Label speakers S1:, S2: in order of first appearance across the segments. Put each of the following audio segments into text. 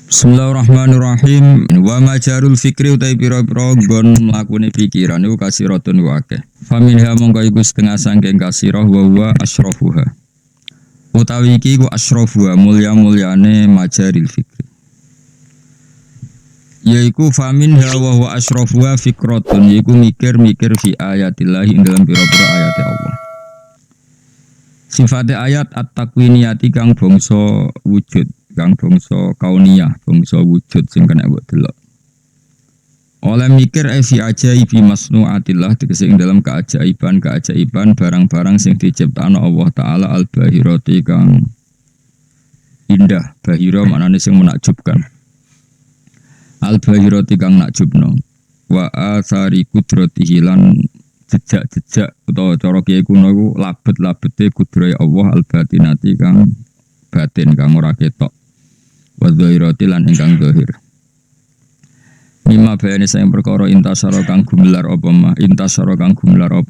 S1: Bismillahirrahmanirrahim. Wa majarul fikri utai pira-pira gon mlakune pikiran iku kasiratun wa akeh. Faminha mongko iku setengah sangking kasirah wa huwa asyrafuha. Utawi iki iku asyrafuha mulya-mulyane majaril fikri. Yaiku faminha wa huwa asyrafuha fikratun yaiku mikir-mikir fi ayatillah ing dalam pira-pira ayat Allah. Sifate ayat at-takwiniyati kang bangsa wujud, kang bangsa kauniyah, bangsa wujud sing kena mbok delok. Oleh mikir fi ajaibi masnuatillah tegese ing dalam keajaiban barang-barang sing diciptakno Allah taala al-bahirati kang indah, bahira maknane sing menakjubkan. Al-bahirati kang nakjubno. Wa athari kudratihi lan jejak-jejak utawa cara kiye kuno iku labet-labete kudrohe Allah al-batinati kang batin kang ora ketok. Wa dzahirati lan ingkang zahir. Mimma bayane sayang perkara intasara kang gumelar apa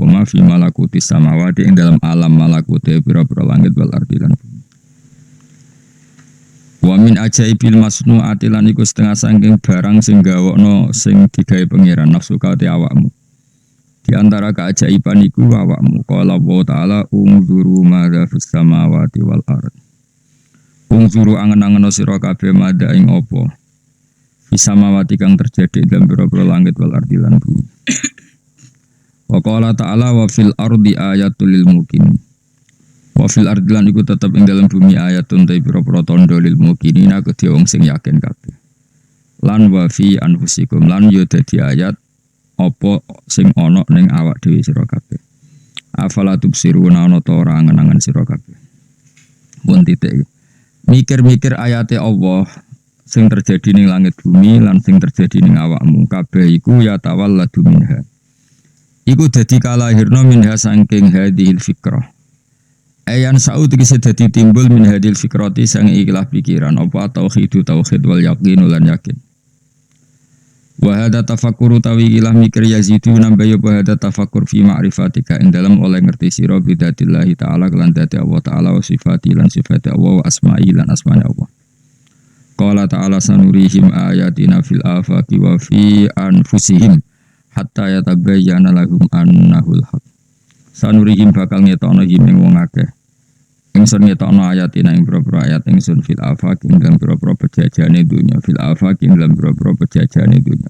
S1: ma fi malakutis samawati ing dalam alam malakute pira-pira langit wal ardi lan bumi. Wa min ajaibil masnuati lan iku setengah saking barang sing gawokno sing digawe pangeran nafsu kate awakmu. Di antara keajaiban iku awakmu qala Allah taala unzuru madza fis samawati wal ard. Unzuru angen-angen sira kabeh madza ing apa bisa mawati kang terjadi dalam pira-pira langit wal ardi lan bumi. Wa qala ta'ala wa fil ardi ayatul lil muqinin. Wa fil ardi lan iku tetep ing dalam bumi ayatun ta pira-pira tandha lil muqinina kedhe wong sing yakin kabeh. Lan wa fi anfusikum lan yo dadi ayat apa sing ana ning awak dhewe sira kabeh. Afala tubsiruna ana ta ora angen-angen sira kabeh. Mun titik mikir-mikir ayate Allah sing terjadi ning langit bumi lan sing terjadi ning awakmu kabeh iku ya tawalladu minha. Iku dadi kalahirna minha saking hadhil fikrah. Ayan saud iki dadi timbul min hadhil fikrati sang ikhlas pikiran apa tauhid wal yaqin lan yakin. Wa hadza tafakkur tawi ilah mikir yazidu nambah ya hadza tafakkur fi ma'rifatika ing dalam oleh ngerti sira bidatillah taala lan dadi Allah taala wa sifati lan sifati Allah wa asma'i lan asma'i Allah. Qala ta'ala sanurihim ayatina fil afaqi wa fi anfusihim hatta yatabayyana lahum annahul haq. Sanurihim bakal ngetokno himeng wong akeh. Ingsun ngetokno ayatina ing pira-pira ayat ingsun fil afaqi ing dalam pira-pira pejajane dunya fil afaqi ing dalam pira-pira pejajane dunya.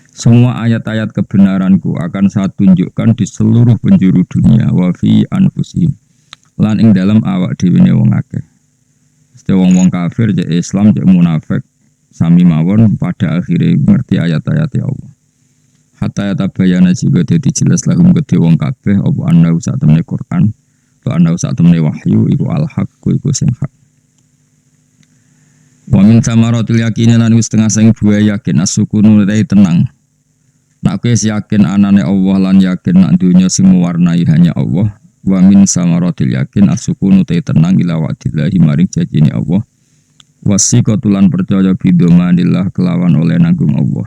S1: Semua ayat-ayat kebenaranku akan saya tunjukkan di seluruh penjuru dunia wa fi anfusihim lan ing dalam awak dhewe wong akeh. Wong-wong kafir, cek Islam, cek munafik, sami mawon pada akhirnya ngerti ayat-ayat ya Allah. Hatta yatabayana juga dadi jelas lahum kedhe wong kabeh apa ana sak temne Quran, apa ana sak temne wahyu iku al-haq iku sing hak. Wa min samaratil yakin lan wis setengah sing buah yakin asukunu dai tenang. Nek kowe yakin anane Allah lan yakin nek dunya sing mewarnai hanya Allah. Wa min samaratil yakin asukunu te tenang ila wa'dillahi maring janjine Allah. Wasiqatulan percaya bidomanillah kelawan oleh nanggung Allah.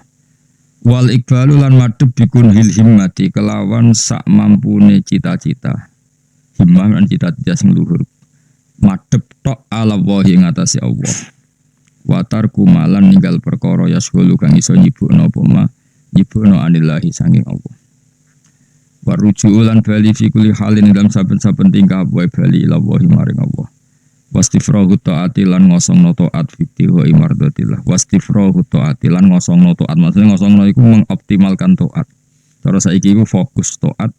S1: Wal iqbalu lan madhep bikun hil himmati kelawan sak mampune cita-cita. Himmah lan cita-cita sing luhur. Madhep tok ala wahi ngatasi Allah. Wa tarku malan ninggal perkara yasghulu kang iso nyibukno apa ma nyibukno anillahi sanging Allah. Waruju lan bali fi kulli halin dalam saben-saben tingkah wae bali ila wahi maring Allah. Wastifrahu taati lan ngosongno taat fikti wa imardatillah. Wastifrahu taati lan ngosongno taat maksudnya ngosongno iku mengoptimalkan taat. Terus saiki iku fokus taat,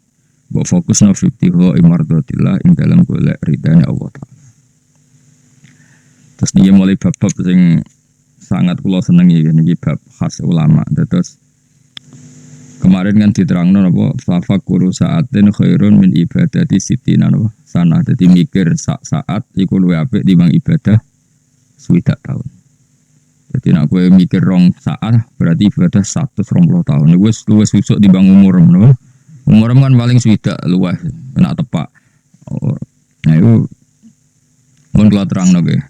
S1: mbok fokusno fikti wa imardatillah ing dalam golek ridane Allah taala. Terus dia mulai bab-bab sing sangat kula senengi niki bab khas ulama. Terus kemarin kan diterangno napa tafakkur saatin khairun min ibadati sitina napa sana dadi mikir saat iku luwih apik timbang ibadah 60 tahun. Dadi nek kowe mikir rong saat berarti ibadah 120 tahun. Wis luwih susuk timbang umurmu napa. Umurmu kan paling 60 luwih nek tepak. Nah iku mun kula terangno nggih.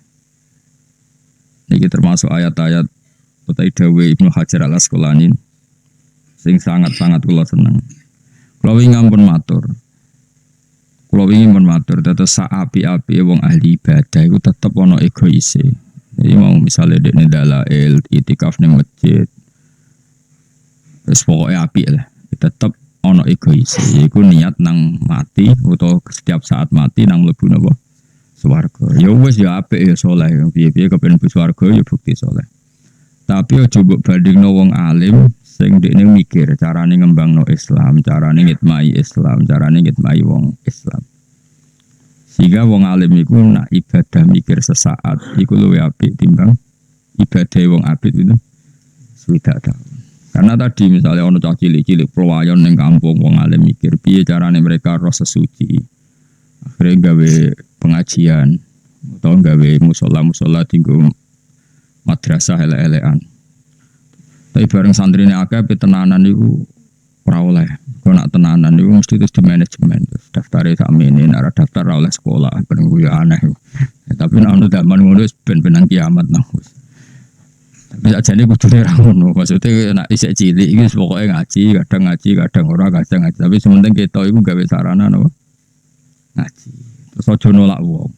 S1: Niki termasuk ayat-ayat utai dawuh Ibnu Hajar Al-Asqalani sing sangat-sangat kula seneng. Kula wingi ngampun matur. Kula wingi mun matur dados sak api-api wong ahli ibadah iku tetep ana egoise. Jadi mau misalnya dekne dalail itikaf ning masjid. Wis pokoke apik lah. Tetep ono egois. Iku niat nang mati utawa setiap saat mati nang mlebu napa? Swarga. Ya wis ya apik ya saleh. Piye-piye kepen mlebu swarga ya bukti saleh. Tapi aja mbok bandingno wong alim sing dekne mikir carane ngembangno Islam, carane ngitmai Islam, carane ngitmai wong Islam. Sehingga wong alim iku nak ibadah mikir sesaat iku luwih apik timbang ibadah wong abid itu swidak tahun. Karena tadi misalnya ono cah cilik-cilik pelayan ning kampung wong alim mikir piye carane mereka roh sesuci. Akhirnya gawe pengajian atau gawe musola tinggu madrasah elek-elekan. Tapi bareng santrine akeh tenanan iku ora oleh. Kok nak tenanan iku mesti terus di manajemen. Daftare sakmene nek ora daftar ora oleh sekolah, ben yo aneh. Tapi nek ono zaman ngono wis ben-benan kiamat nang. Tapi ajane kudune ra ngono. Maksudnya nek isih cilik iki pokoke ngaji, kadang ora, kadang ngaji. Tapi sementing ketok iku gawe sarana napa? Ngaji. Terus aja nolak wong.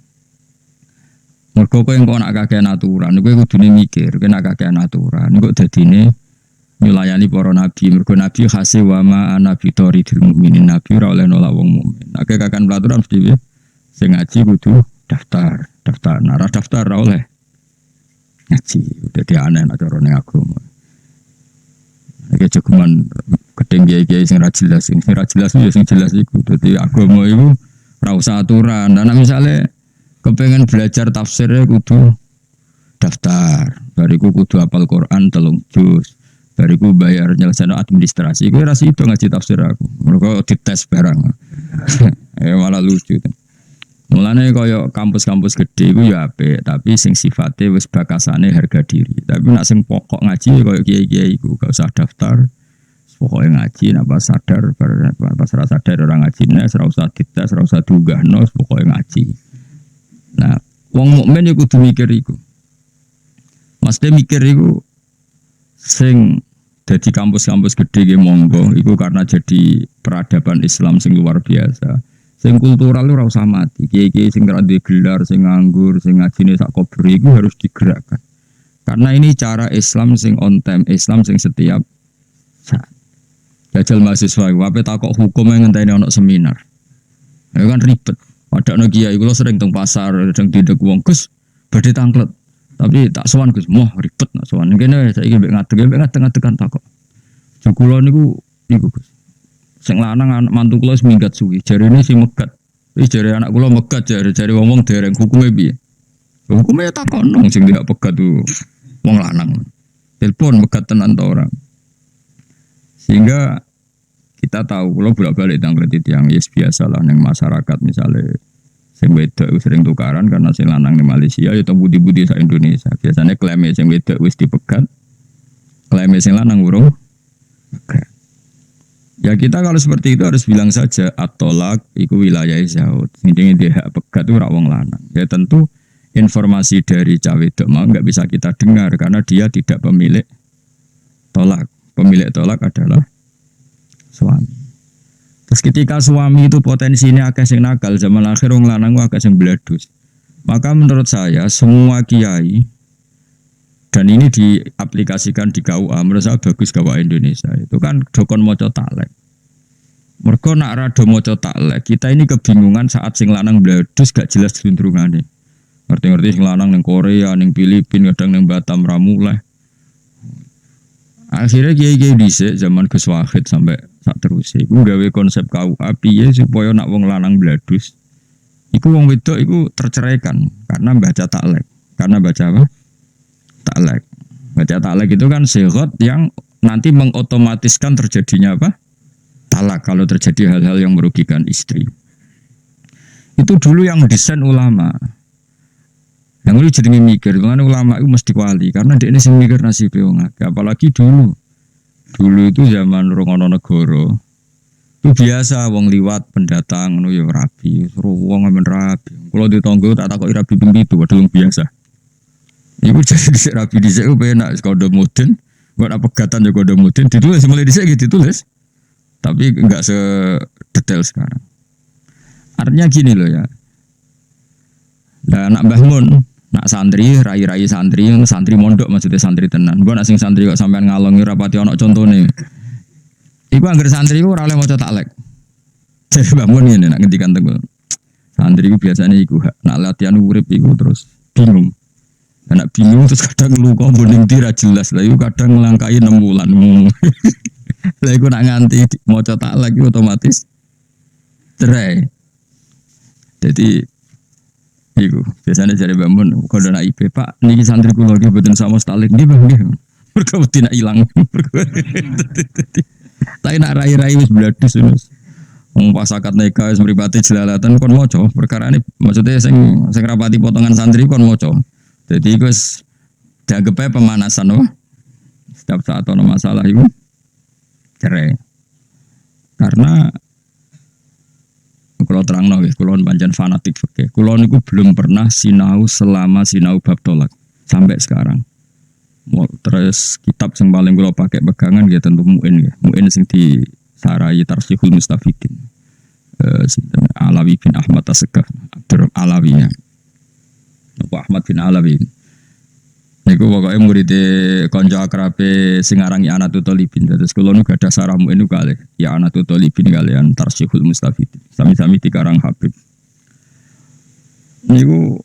S1: Mergo kowe engko nak kakean aturan, kowe kudune mikir, kowe nak kakean aturan, engko dadine nyulayani para nabi. Mergo nabi khase wa ma nabi toridil mukminin, nabi ora oleh nolak wong mukmin. Nek kakean peraturan mesti piye? Sing ngaji kudu daftar. Nah, ora daftar ora oleh ngaji. Dadi aneh nek cara ning agama. Iki cukuman gedeng kiai-kiai sing ra jelas, ya sing jelas iku. Dadi agama iku ora usah aturan. Nah, misale kepengen belajar tafsirnya kudu daftar, bariku kudu hafal Quran 3 juz, bariku bayar nyelesaikan administrasi. Gue rasa itu ngaji tafsir aku, mereka dites barang, malah lucu. Mulane kaya kampus-kampus gede gue ya apik, tapi sing sifatnya wis bakasane harga diri. Tapi nak sing pokok ngaji kaya kiai-kiai gue gak usah daftar, pokoknya ngaji, napa sadar, pas rasa sadar orang ngajinya, serasa dites, serasa diunggah nos, pokoknya ngaji. Nah, wong mukmin iku kudu mikir iku. Mesti mikir iku sing dadi kampus-kampus gede ge monggo iku karena jadi peradaban Islam sing luar biasa. Sing kultural ora usah mati. Kiai-kiai sing ora gelar, sing nganggur, sing ngajine sak kober iku harus digerakkan. Karena ini cara Islam sing on time, Islam sing setiap saat. Jajal mahasiswa iku ape takok hukum yang ngenteni ana seminar. Ya kan ribet. Padahal kiai kula sering teng pasar, sering didek wong Gus badhe tangklet. Tapi tak sowan Gus, moh ribet nak sowan. Kene saiki mbek ngadeg-ngadegan takok. Jukula niku Gus. Sing lanang mantu kula wis minggat suwi. Jarine sing megat. Wis jare anak kula megat jare wong dereng hukume piye? Hukume takokno sing tidak pegat tu wong lanang. Telepon megat tenan ta ora. Sehingga kita tahu kalau bolak-balik tanglet yang yes biasalah yang masyarakat misalnya sing wedok sering tukaran karena sing lanang di Malaysia ya budi-budi sa Indonesia. Biasanya klaim sing wedok wis dipegat, klaim sing lanang urung. Ya kita kalau seperti itu harus bilang saja at-tolak iku wilayah zaud. Intinya dia hak pegat itu ora wong lanang. Ya tentu informasi dari cawe wedok mau enggak bisa kita dengar karena dia tidak pemilik tolak. Pemilik tolak adalah suami. Terus ketika suami itu potensinya akeh sing nakal, zaman akhir wong lanang akeh sing bledus. Maka menurut saya semua kiai dan ini diaplikasikan di KUA, menurut saya bagus KUA Indonesia. Itu kan dokon maca taklek. Mergo nak rada maca taklek, kita ini kebingungan saat sing lanang bledus gak jelas juntrungane. Ngerti-ngerti sing lanang ning Korea, ning Filipina, kadang ning Batam ra muleh. Akhirnya kiai-kiai dhisik zaman Gus Wahid sampai sak terus iku gawe konsep KUA piye supaya nak wong lanang bladus iku wong wedok iku terceraikan karena baca taklek. Karena baca apa? Taklek. Baca taklek itu kan sighot yang nanti mengotomatiskan terjadinya apa? Talak kalau terjadi hal-hal yang merugikan istri. Itu dulu yang desain ulama. Yang lu jadi mikir, karena ulama itu mesti wali, karena dia ini sing mikir nasib wong akeh. Apalagi dulu itu zaman Rongono Negoro, itu biasa wong liwat pendatang, nu ya rapi, suruh wong amen rapi. Kalau ditonggo tak takut rapi begitu, padahal biasa. Ibu jadi disek rapi disek, aku penak kode modern, buat apa pegatan juga kode modern, ditulis mulai disek gitu ditulis, tapi enggak sedetail sekarang. Artinya gini loh ya. Nah, anak Mbah Mun Nak santri, rai-rai santri mondok maksudnya santri tenan. Mbok nak sing santri kok sampean ngalongi rapati ana contone. Iku anggar santri ku ora oleh maca taklek. Jadi bangun ini nak ngendikan tenggo. Santri ku biasanya iku nak latihan urip iku terus bingung. Nak bingung terus kadang luka mboning ra jelas. Lah iku kadang nglangkai 6 wulan. Lah iku nak nganti maca taklek iku otomatis cerai. Jadi iku biasanya jare bangun kalau nak IP Pak niki santri kula nggih mboten sama stalik nggih Bang nggih. Mergo wedi nak ilang. Tapi nak rai-rai wis bladus wis. Wong pas akad nikah wis mripate jelalatan kon maca perkarane maksudnya sing rapati potongan santri kon maca. Jadi iku wis dianggep pemanasan loh. Setiap saat ono masalah iku cerai. Karena kalau terang nggih, kalau pancen fanatik fikih. Kalau niku belum pernah sinau selama sinau bab tolak sampai sekarang. Terus kitab yang paling kalau pakai pegangan ya tentu Mu'in ya. Mu'in sing disarai Tarsihul Mustafidin. Alawi bin Ahmad As-Segaf, Abdur Alawi ya. Ahmad bin Alawi. Niku pokoknya muridé kanca akrabe sing aran Ya Anatul Talibin. Terus kula nu gadah sarah Mu'in kalih Ya Anatul Talibin kalian Tarsihul Mustafidin. Sami-sami dikarang Habib. Niku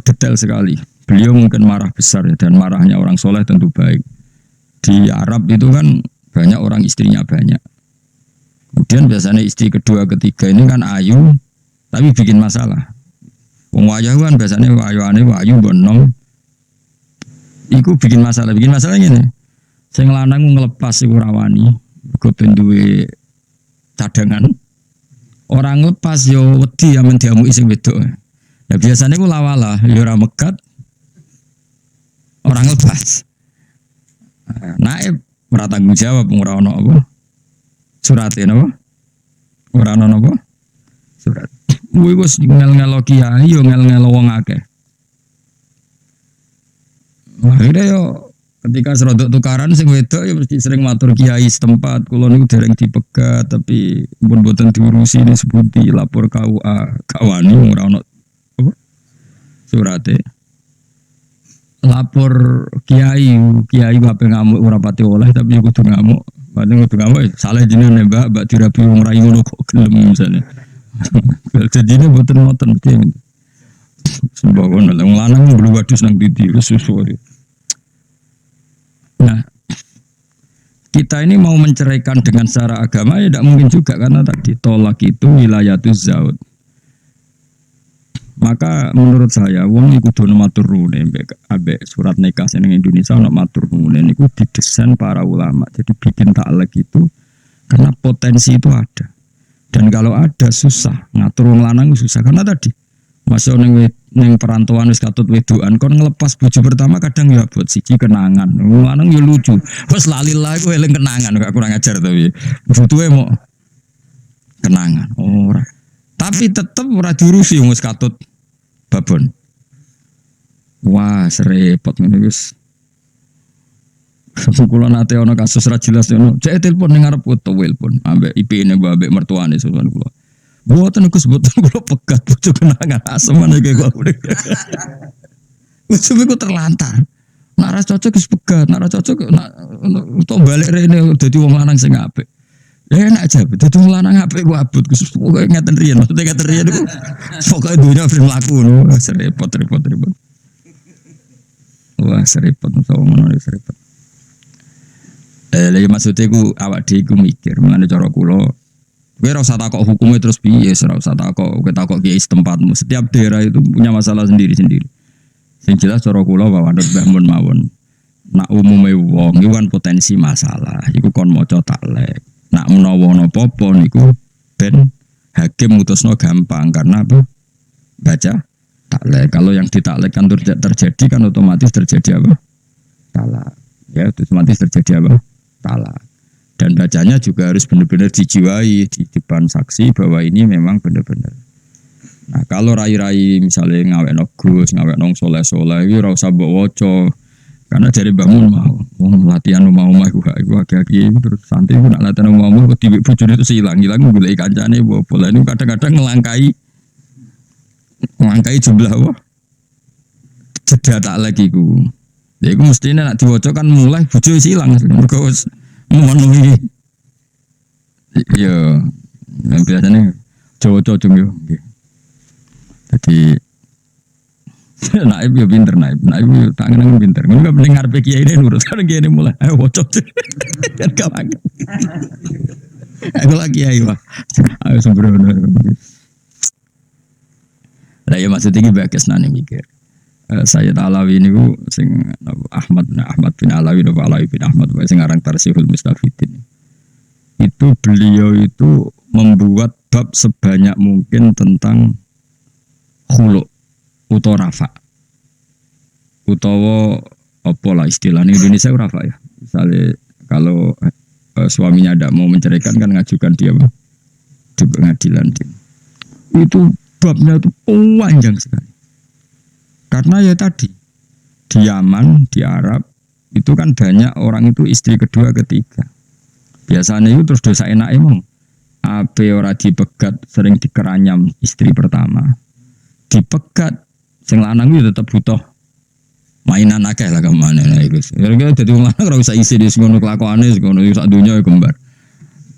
S1: detail sekali. Beliau mungkin marah besar ya, dan marahnya orang soleh tentu baik. Di Arab itu kan banyak orang istrinya banyak. Kemudian biasanya istri kedua ketiga ini kan ayu tapi bikin masalah. Wong wayah kan biasanya wayu bonong. Iku bikin masalah ngene. Sing lanang ngelepas iku rawani, mergo ben duwe cadangan. Orang lepas yo wedi amen diamuki sing wedok. Ya biasanya ku lawala, yo ora megat. Orang lepas. Naib ora tanggung jawab ora ono apa? Surate napa? Ora ono napa? Surat. Kuwi wis ngel-ngelo kiai yo ngel-ngelo wong akeh. Akhirnya yo ketika serodok tukaran sing wedok ya mesti sering matur kiai setempat kula niku dereng dipegat tapi pun boten diurusi disebuti lapor KUA kawani ora ono apa? Surate. Lapor kiai bape ngamuk ora pati oleh tapi yo kudu ngamuk. Padahal kudu ngamuk salah jenenge Mbak dirabi wong rai ngono kok gelem misale. Jadine boten piye. Sembakono wong lanang mlebu wadus nang titi wis susu. Nah, kita ini mau menceraikan dengan secara agama ya tidak mungkin juga karena tadi tolak itu wilayatuz zaud. Maka menurut saya wong iku kudu matur nuwun ambek surat nikah sing Indonesia ana matur nuwun niku didesain para ulama. Jadi bikin taklek itu karena potensi itu ada. Dan kalau ada susah ngatur wong lanang susah karena tadi masuk ning perantauan wis katut wedokan kon ngelepas bojo pertama kadang ya buat siji kenangan. Wong lanang ya lucu. Wes lali lah kowe eling kenangan gak kurang ajar to piye. Butuhe mau kenangan ora. Tapi tetep ora diurusi wis katut babon. Wah, serepot ngene wis. Kula nate ana kasus ra jelas ngono. Cek telepon ning ngarep foto telepon ambek IP-ne ambek mertuane sowan kula. Mboten Gus mboten kula pegat bojo kenangan aseman iki kok. Wis iku terlantar. Nek ra cocok wis pegat, nek ra cocok nek to balik rene dadi wong lanang sing apik. Ya enak aja, dadi wong lanang apik ku abot Gus pokoke ngeten riyen, maksudnya ngeten riyen iku pokoke dunya film laku ngono, repot. Wah, serepot ngono serepot. Lha maksudnya ku awak dhewe iku mikir, menane cara kula kowe ora usah takok hukumnya terus piye, ora usah takok kowe takok kiai setempatmu. Setiap daerah itu punya masalah sendiri-sendiri. Sing jelas cara kula wae Mbah Mun mawon. Nak umume wong iku kan potensi masalah, iku kon maca taklek. Nak menawa ana apa-apa niku ben hakim mutusno gampang karena apa? Baca taklek. Kalau yang ditaklek kan terjadi kan otomatis terjadi apa? Talak. Ya, otomatis terjadi apa? Talak. Dan bacanya juga harus benar-benar dijiwai di depan saksi bahwa ini memang benar-benar. Nah, kalau rai-rai misalnya ngawekno Gus, ngawekno soleh-soleh iki ora usah mbok waca. Karena dari bangun mau latihan mau iku agak-agak terus santai nak latihan mau kok diwek bojone itu hilang golek kancane bola ini kadang-kadang ngelangkai ngangkai jumlah apa? Jeda tak lagi ku. Ya iku mestine nek diwaca kan mulai bojo silang mergo wis memenuhi. Iya, yang biasanya Jawa-Jawa yo nggih. Dadi naib yo pinter naib yo tangan pinter. Ngono gak penting ngarepe kiai ini nurut kan kiai ini mulai ayo wocok. Kan kawan. Aku lagi kiai wah. Ayo sembrono. Lah ya maksud iki bagus nane mikir. Sayyid Alawi niku sing Ahmad bin Alawi atau Alawi bin Ahmad sing aran Tarsihul Mustafidin. Itu beliau itu membuat bab sebanyak mungkin tentang khulu utawa rafa. Utawa apa lah istilahnya Indonesia rafa ya. Misalnya kalau suaminya tidak mau menceraikan kan ngajukan dia di pengadilan. Itu babnya itu panjang sekali. Karena ya tadi di Yaman, di Arab itu kan banyak orang itu istri kedua, ketiga. Biasanya itu terus dosa enak emang. Ape ora dipegat sering dikeranyam istri pertama. Dipegat sing lanang itu tetap butuh mainan akeh lah kemana nah itu. Kira-kira dadi wong lanang ora usah isi di ngono kelakuane ngono sak donya kembar.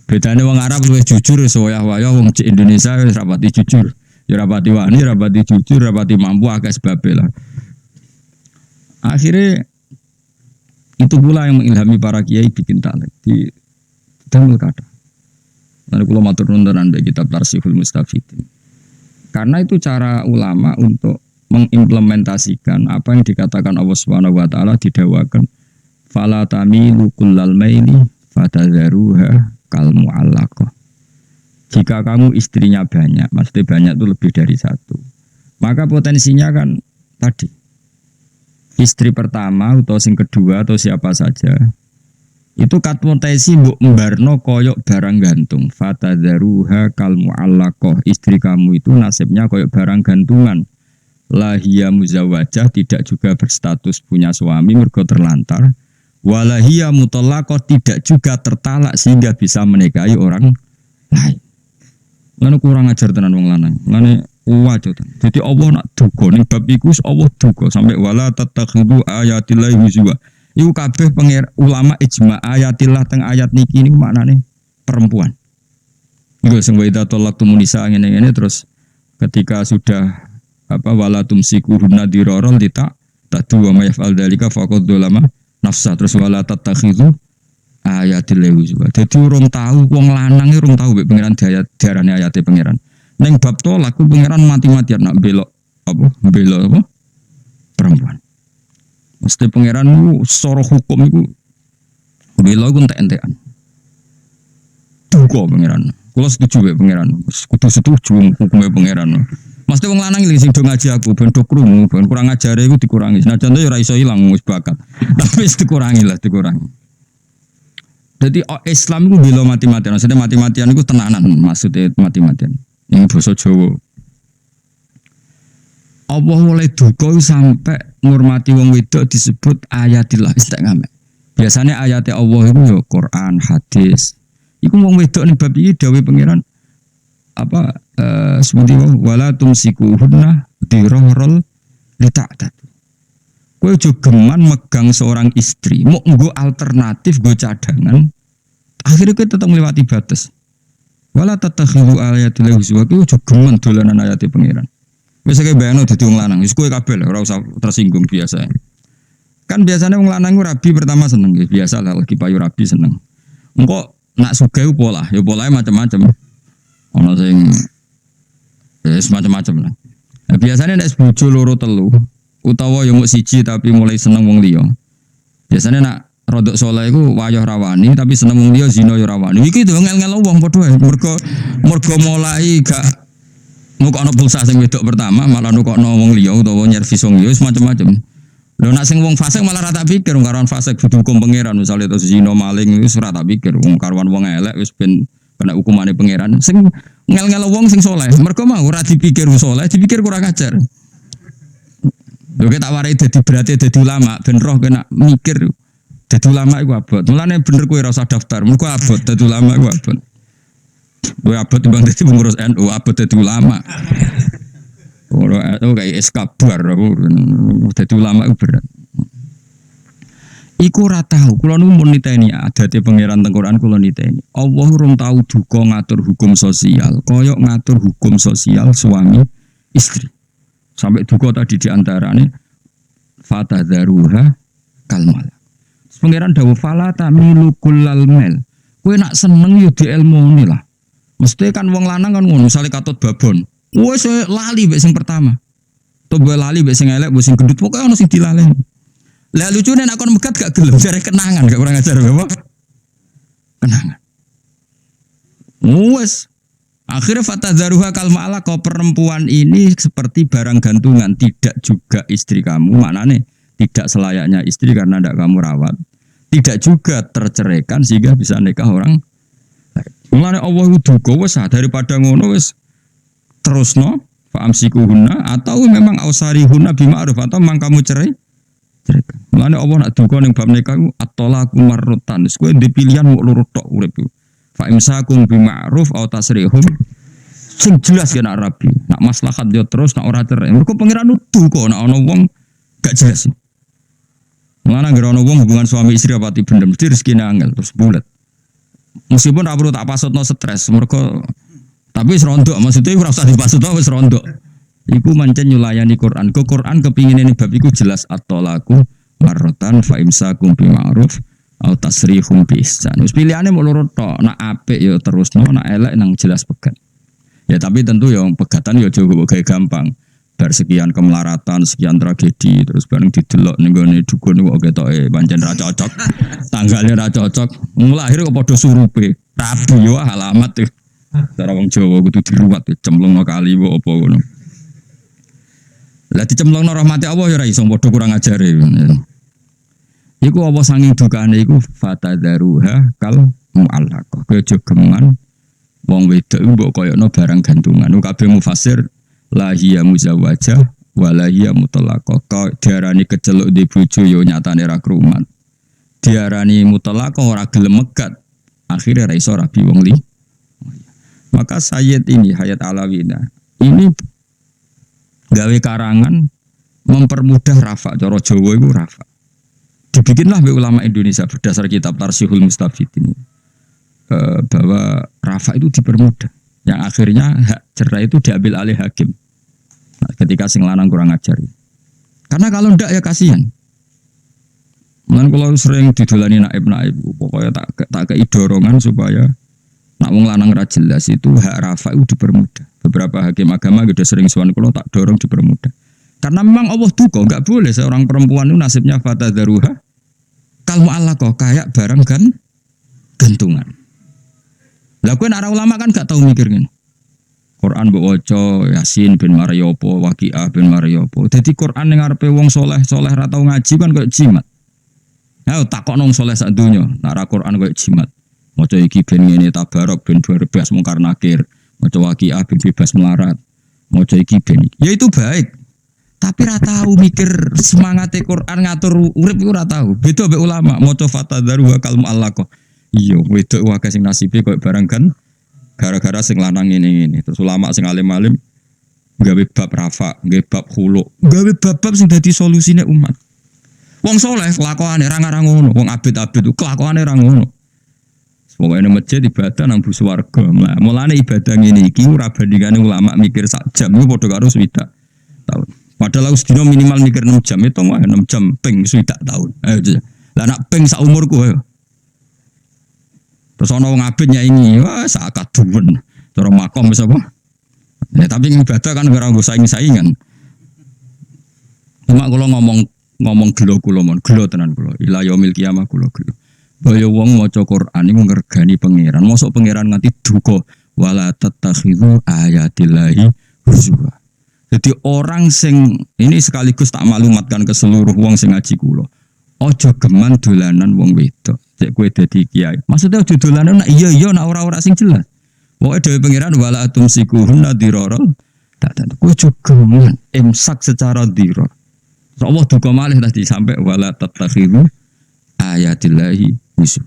S1: Bedane wong Arab luwih jujur soyah-wayah wong Indonesia wis rapati jujur. Ya rapati wani, rapati jujur, rapati mampu agak sebab lah. Akhirnya itu pula yang mengilhami para kiai bikin taklek di damel kata. Nanti kalau matur nuwun dari kitab Tarsihul Mustafidin. Karena itu cara ulama untuk mengimplementasikan apa yang dikatakan Allah Subhanahu wa taala didawakan fala tamilu kullal maili fatadharuha kal mu'allaqah. Jika kamu istrinya banyak, maksudnya banyak itu lebih dari satu, maka potensinya kan tadi istri pertama atau sing kedua atau siapa saja itu kat potensi mbok mbarno koyok barang gantung. Fatadharuha kal mu'allaqah. Istri kamu itu nasibnya koyok barang gantungan. Lahia muzawajah, tidak juga berstatus punya suami mergo terlantar. Walahia mutallaqah, tidak juga tertalak sehingga bisa menikahi orang lain. Lalu kurang ajar tenan wong lanang. Lalu wajib. Jadi Allah nak duga ning bab iku Allah duga sampai wala tatakhidu ayatillahi huzwa. Iku kabeh ulama ijma ayatillah teng ayat niki niku maknane perempuan. Iku sing wa idza talaqtumun nisa ngene-ngene terus ketika sudah wala tumsikuhunna dirarul tadu wa may yaf'al dzalika faqad dzalama nafsa terus wala tatakhidu ayatillahi huzwa. Dadi urung tahu wong lanang urung tahu mek pangeran diarani ayate pangeran. Ning bab tolak ku pangeran mati-matian nak belok perempuan. Mesti pangeran ku secara hukum iku belok ku entek-entekan. Duga pangeran. Kula setuju mek pangeran. Kudu setuju hukume pangeran. Mesti wong lanang iki sing do ngaji aku ben do krungu, ben kurang ajare iku dikurangi. Senajan yo ora iso ilang wis bakat. Tapi wis dikurangi. Jadi Islam itu bela mati-matian. Maksudnya mati-matian itu tenanan. Maksudnya mati-matian. Yang basa Jawa. Allah mulai duka sampai ngurmati wong wedok disebut ayatillah istiqamah. Biasanya ayat Allah itu ya Quran, hadis. Iku wong wedok ning bab iki dawuh pangeran seperti wala tumsikuhunna dirarul lita'tad. Kowe aja geman megang seorang istri, mau nggo alternatif, nggo cadangan. Akhirnya kowe tetep melewati batas. Wala tatakhiru ayatillahi huzwa, kowe aja geman dolanan ayate pangeran. Wis kaya bayangno dadi wong lanang, wis kowe kabeh ora usah tersinggung biasa. Kan biasanya wong lanang rabi pertama seneng, biasa lah lagi payu rabi seneng. Engko nak sugih pola, ya polahe macam-macam. Ana sing semacam-macam lah. Nah, biasanya nek bojo loro telu utawa yang mau siji tapi mulai seneng wong liya. Biasanya nak rodok saleh iku wayah rawani tapi seneng wong liya zina ya rawani. Iki to ngel-ngel wong padha ae. Mergo mulai gak nukokno pulsa sing wedok pertama malah nukokno wong liya utawa nyervis wong liya macam-macam. Lho nak sing wong fasik malah ra tak pikir wong karuan fasik kudu hukum pangeran misale to zina maling wis ora tak pikir wong karuan wong elek wis ben kena hukumane pangeran. Sing ngel-ngel wong sing saleh mergo mau ora dipikir saleh dipikir kurang ajar. Lho tak warai dadi berarti dadi ulama ben roh kena mikir dadi ulama iku abot. Mulane bener kowe ora usah daftar. Mergo abot dadi ulama iku abot. Kowe abot timbang dadi pengurus NU, abot dadi ulama. Kalau itu kayak eskabar, jadi ulama itu berat. Iku ora tahu, kula nu mun niteni adate pangeran teng Quran kula niteni. Allah rum tahu duka ngatur hukum sosial, koyok ngatur hukum sosial suami istri. Sampai duka tadi diantarane fatadzaruha kalmal. Pangeran dawuh fala tamilu kullal mel. Kowe nak seneng yo dielmoni lah. Mesti kan wong lanang kan ngono, misale katut babon. Wes lali mbek sing pertama. Tobo lali mbek sing elek, mbek sing gendut pokoke ono sing dilaleni. Lah lucune nek kon megat gak gelem jare kenangan gak kurang ajar apa? Kenangan. Wes akhirnya fatadzaruha kalmala kau perempuan ini seperti barang gantungan, tidak juga istri kamu, maknane tidak selayaknya istri karena tidak kamu rawat. Tidak juga terceraikan sehingga bisa nikah orang. Mulane Allah duka wes daripada ngono wes terusno fa'amsikuhunna atau memang ausarihunna bima'ruf atau memang kamu cerai. Mulane Allah nak duka ning bab nikah ku at-talaqu marratan. Wis kowe ndek pilihan mung loro tok urip ku. Fa imsakum bima'ruf aw tasrihum. Sing jelas ya nak rabi. Nak maslahat yo terus nak ora cerai. Mergo pangeran duka nak ana wong gak jelas. Mulane anggere ana wong hubungan suami istri apa bener mesti rezekine angel terus bulet. Meskipun ora perlu tak pasutno stres mergo tapi wis rondok maksudnya ora usah dipasutno wis rondok. Iku mancen nyulayani Quran. Ke Quran kepingin ini bab iku jelas at-talaqu marratan fa imsakum bima'ruf au tasrihum bi ihsan. Wis pilihane mau loro tok, nak apik ya terusno, nak elek nang jelas pegat. Ya tapi tentu yang pegatan ya aja gawe gampang. Bar sekian kemelaratan, sekian tragedi terus bareng didelok ning gone dukun kok ketoke pancen ra cocok. Tanggalnya ra cocok. Lahir kok padha surupe. Rabi yo alamat tuh. Cara wong Jawa kudu diruwat cemplungno kali apa ngono. Lah dicemplungno rahmati Allah ya ora iso padha kurang ajare. Iku apa sanging dukane iku fatadzaruha kal mu'allaqah. Kowe aja geman wong wedok mbok koyono barang gantungan. Kabeh mufasir la hiya muzawwajah wa la hiya mutallaqah. Diarani keceluk di bojo yo nyatane ra krumat. Diarani mutallaqah ora gelem megat. Akhire ra iso rabi wong li. Maka Sayyid ini Hayat Alawina ini gawe karangan mempermudah rafa, cara Jawa itu rafa. Dibikinlah oleh ulama Indonesia berdasar kitab Tarsihul Mustafid ini bahwa rafa itu dipermudah. Yang akhirnya hak cerai itu diambil alih hakim. Nah, ketika sing lanang kurang ajar. Karena kalau ndak ya kasihan. Mulane kalau sering didolani naib-naib, pokoknya tak kei dorongan supaya nak wong lanang ra jelas itu hak rafa itu dipermudah. Beberapa hakim agama sudah sering sowan kula tak dorong dipermudah. Karena memang Allah duka, enggak boleh seorang perempuan itu nasibnya fatadzaruha kal mu'allaqah kayak barang kan gantungan. Lah kowe nek ulama kan gak tau mikir ngene. Quran mbok waca Yasin bin Maryopo, Waqiah bin Maryopo. Dadi Quran ning ngarepe wong saleh-saleh ra tau ngaji kan koyo jimat. Ayo takokno wong saleh sak donya, nek ra Quran koyo jimat. Maca iki ben ngene tabarok ben bebas mungkar nakir, maca Waqiah ben bebas melarat. Maca iki ben. Ya itu baik. Tapi ra tahu mikir semangate Quran ngatur urip iku ra tahu. Beda mbek ulama, maca fatadzaruha kal mu'allaqah. Iya, wedok wae sing nasibe koyo barang kan gara-gara sing lanang ngene-ngene. Terus ulama sing alim-alim gawe bab rafa, gawe bab khulu, gawe bab-bab sing dadi solusine umat. Wong saleh kelakuane ra ngarang ngono, wong abid-abid kelakuane ra ngono. Pokoknya masjid ibadah nang bus warga. Mulane ibadah ngene iki ora bandingane ulama mikir sak jam iku padha karo 7 tahun. Padahal sedina minimal mikir 6 jam, itu 6 jam ping 7 tahun. Ayo. Lah nak ping sak umurku ayo. Terus ana wong abid nyaingi, wah sak kaduwen. Cara makom wis apa? Ya tapi ibadah kan ora nggo saing-saingan. Cuma kula ngomong gelo kula mon, gelo tenan kula. Ila yaumil kiamah kula gelo. Baya wong maca Quran iku ngergani pangeran, mosok pangeran nganti duka wala tattakhidhu ayatillahi huzwa. Jadi orang sing ini sekaligus tak maklumatkan ke seluruh wong sing ngaji kula. Aja geman dolanan wong wedok. Cek kowe dadi kiai. Maksudnya aja dolanan nak iya nak ora-ora sing jelas. Pokoke dhewe pangeran wala atumsikuhunna dirarul. Tak kowe aja geman imsak secara dirar. Allah duka malih tadi sampai wala tattakhidhu ayatillahi huzwa.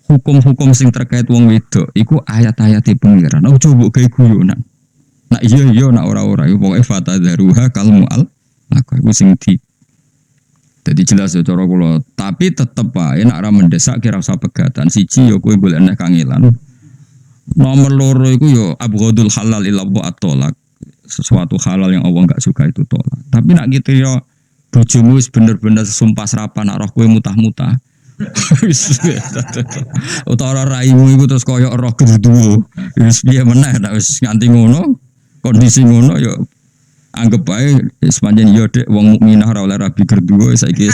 S1: Hukum-hukum sing terkait wong wedok iku ayat-ayate pangeran. Aja mbok gawe guyonan. Nak iya nak ora iku pokoke fatadzaruha kalmual. Nah iku sing di jadi jelas ya cara kula, tapi tetep wae nek ora mendesak kira usah pegatan. Siji ya kowe golek nek kangelan. Nomor loro iku ya abghadul halal ila at-tolak. Sesuatu halal yang Allah enggak suka itu tolak. Tapi nak gitu ya bojomu wis bener-bener sumpah serapan nak roh kowe mutah-mutah. Wis utawa raimu iku terus koyo roh gerduwo. Wis piye meneh nek wis nganti ngono, kondisi ngono ya anggap bae sepanjang yo dek wong mukminah ora oleh rabi gerduwo saiki.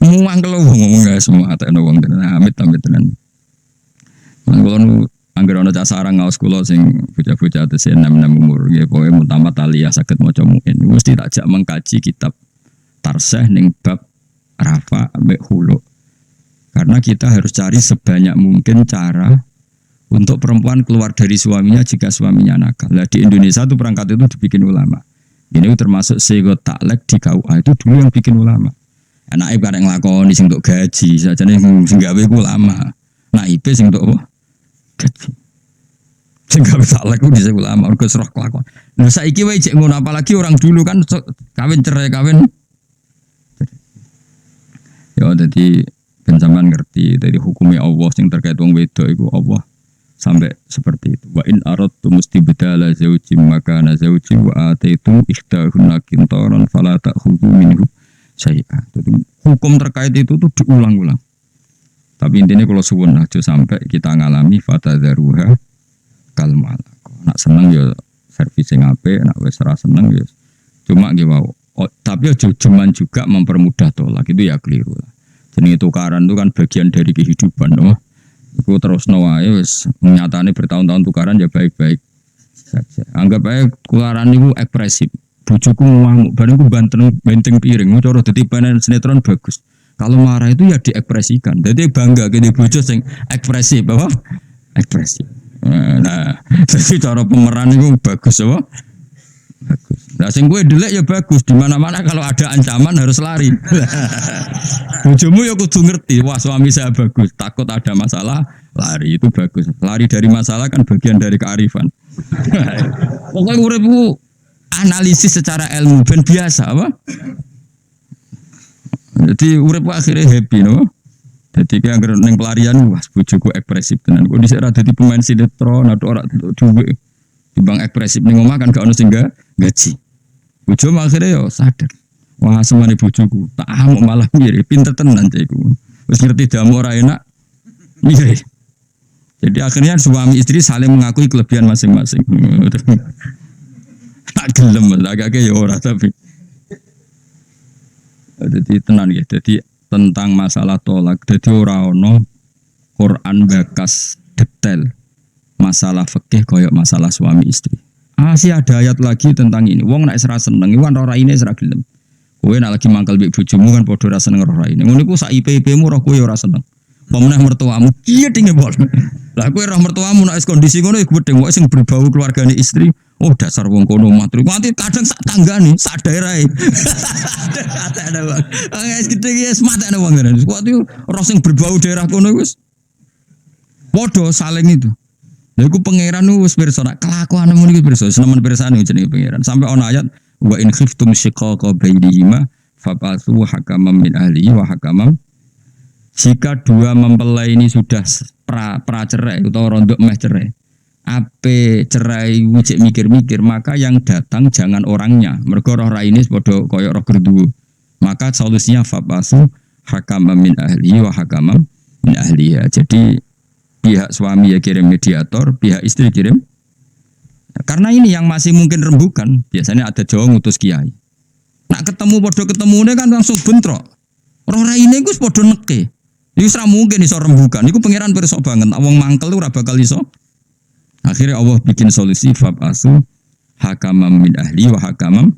S1: Mangkel ngomong gak semua atekno wong tenan amit-amit tenan. Mangkon anggere ana cah sarang ngaos kula sing bocah-bocah tesih 6 umur nggih pokoke mutamat aliyah saged maca mungkin mesti tak jak mengkaji kitab Tarseh ning bab Rafa ambek Hulu. Karena kita harus cari sebanyak mungkin cara untuk perempuan keluar dari suaminya jika suaminya nakal. Nah, di Indonesia itu perangkat itu dibikin ulama. Ini termasuk sego taklek di KUA itu dulu yang bikin ulama. Anak ibu kadang ngelakoni sing untuk gaji, saja nih sing gawe ulama. Nah IP sing untuk apa? Gaji. Sing gawe taklek itu disebut ulama. Mergo serah kelakon. Nah saiki wae cek ngono apalagi orang dulu kan kawin cerai kawin. Ya jadi pensaman ngerti dari hukumnya Allah yang terkait wong wedok itu Allah sampai seperti itu. Wa in aradtum istibdala zawjin makana zawjin wa ataitum ikhtahunna qintaran fala ta'khudhu minhu syai'an. Hukum terkait itu tuh diulang-ulang. Tapi intinya kalau suwun aja sampai kita ngalami fatadzaruha kalmalaq. Nak seneng ya servis sing apik, nak wis ora seneng ya cuma nggih wae. Tapi aja cuman juga mempermudah tolak itu ya keliru lah. Jenenge tukaran itu kan bagian dari kehidupan, no. Iku terus wae wis nyatane bertahun-tahun tukaran ya baik-baik saja. Anggap ae tukaran itu ekspresif. Bojoku ngamuk, bareng ku benteng piring, cara dadi panen sinetron bagus. Kalau marah itu ya diekspresikan. Jadi bangga gede bojo sing ekspresif, apa? Ekspresif. Nah, jadi cara pemeran itu bagus, apa? Bagus. Nah, sing gue delek ya bagus. Di mana-mana kalau ada ancaman harus lari. Bojomu ya kudu ngerti, wah suami saya bagus. Takut ada masalah, lari itu bagus. Lari dari masalah kan bagian dari kearifan. Pokoknya uripku analisis secara ilmu ben biasa, apa? Jadi uripku akhirnya happy, no. Jadi kayak neng pelarian, wah bojoku ekspresif tenan. Kok dhisik ra dadi pemain sinetron atau ora duwe. Dibang ekspresif ning omah kan gak ono sing gaji. Bojo akhirnya yo sadar. Wah semane bojoku, tak amuk malah mirip, pinter tenan cekku. Wis ngerti damu ora enak. Mirip. Jadi akhirnya suami istri saling mengakui kelebihan masing-masing. Tak gelem agak ya ora tapi. Jadi tenan ya. Jadi tentang masalah tolak. Jadi ora ono Quran bakas detail masalah fikih koyok masalah suami istri. Sih ada ayat lagi tentang ini. Wong nek ora seneng, iku ora raine ora gelem. Kowe nek lagi mangkel mbek bojomu kan padha ora seneng ora raine. Ngono iku sak IP-IP-mu roh kowe ora seneng. Pemenah mertuamu kiye dinge bol. Lah kowe roh mertuamu nek kondisi ngono iku gedeng wae sing berbau keluargane istri. Oh dasar wong kono matru. Nanti kadang sak tanggane, sak daerahe. Ada bang. Guys gede guys mata ada bang. Suatu roh sing berbau daerah kono wis. Podo saling itu. Lha iku pangeran wis pirsa nak kelakuan ngono iki pirsa senemen pirsane jenenge pangeran. Sampai ana ayat wa in khiftum shiqaqa bainihima fab'atsu hakaman min ahlihi wa hakaman. Jika dua mempelai ini sudah pra cerai atau rondok meh cerai. Ape cerai wujud mikir-mikir maka yang datang jangan orangnya. Mergo roh raine padha kaya roh gerduwo. Maka solusinya fab'atsu hakaman min ahlihi wa hakaman min ahliha. Jadi pihak suami ya kirim mediator, pihak istri kirim. Karena ini yang masih mungkin rembukan, biasanya ada Jawa ngutus kiai. Nak ketemu podo ketemunya kan langsung bentrok. Roh raine gus podo neke. Iku ora mungkin iso rembukan. Iku pangeran pirsa banget. Wong mangkel ora bakal iso. Akhirnya Allah bikin solusi fab'asu hakamam min ahli wa hakamam.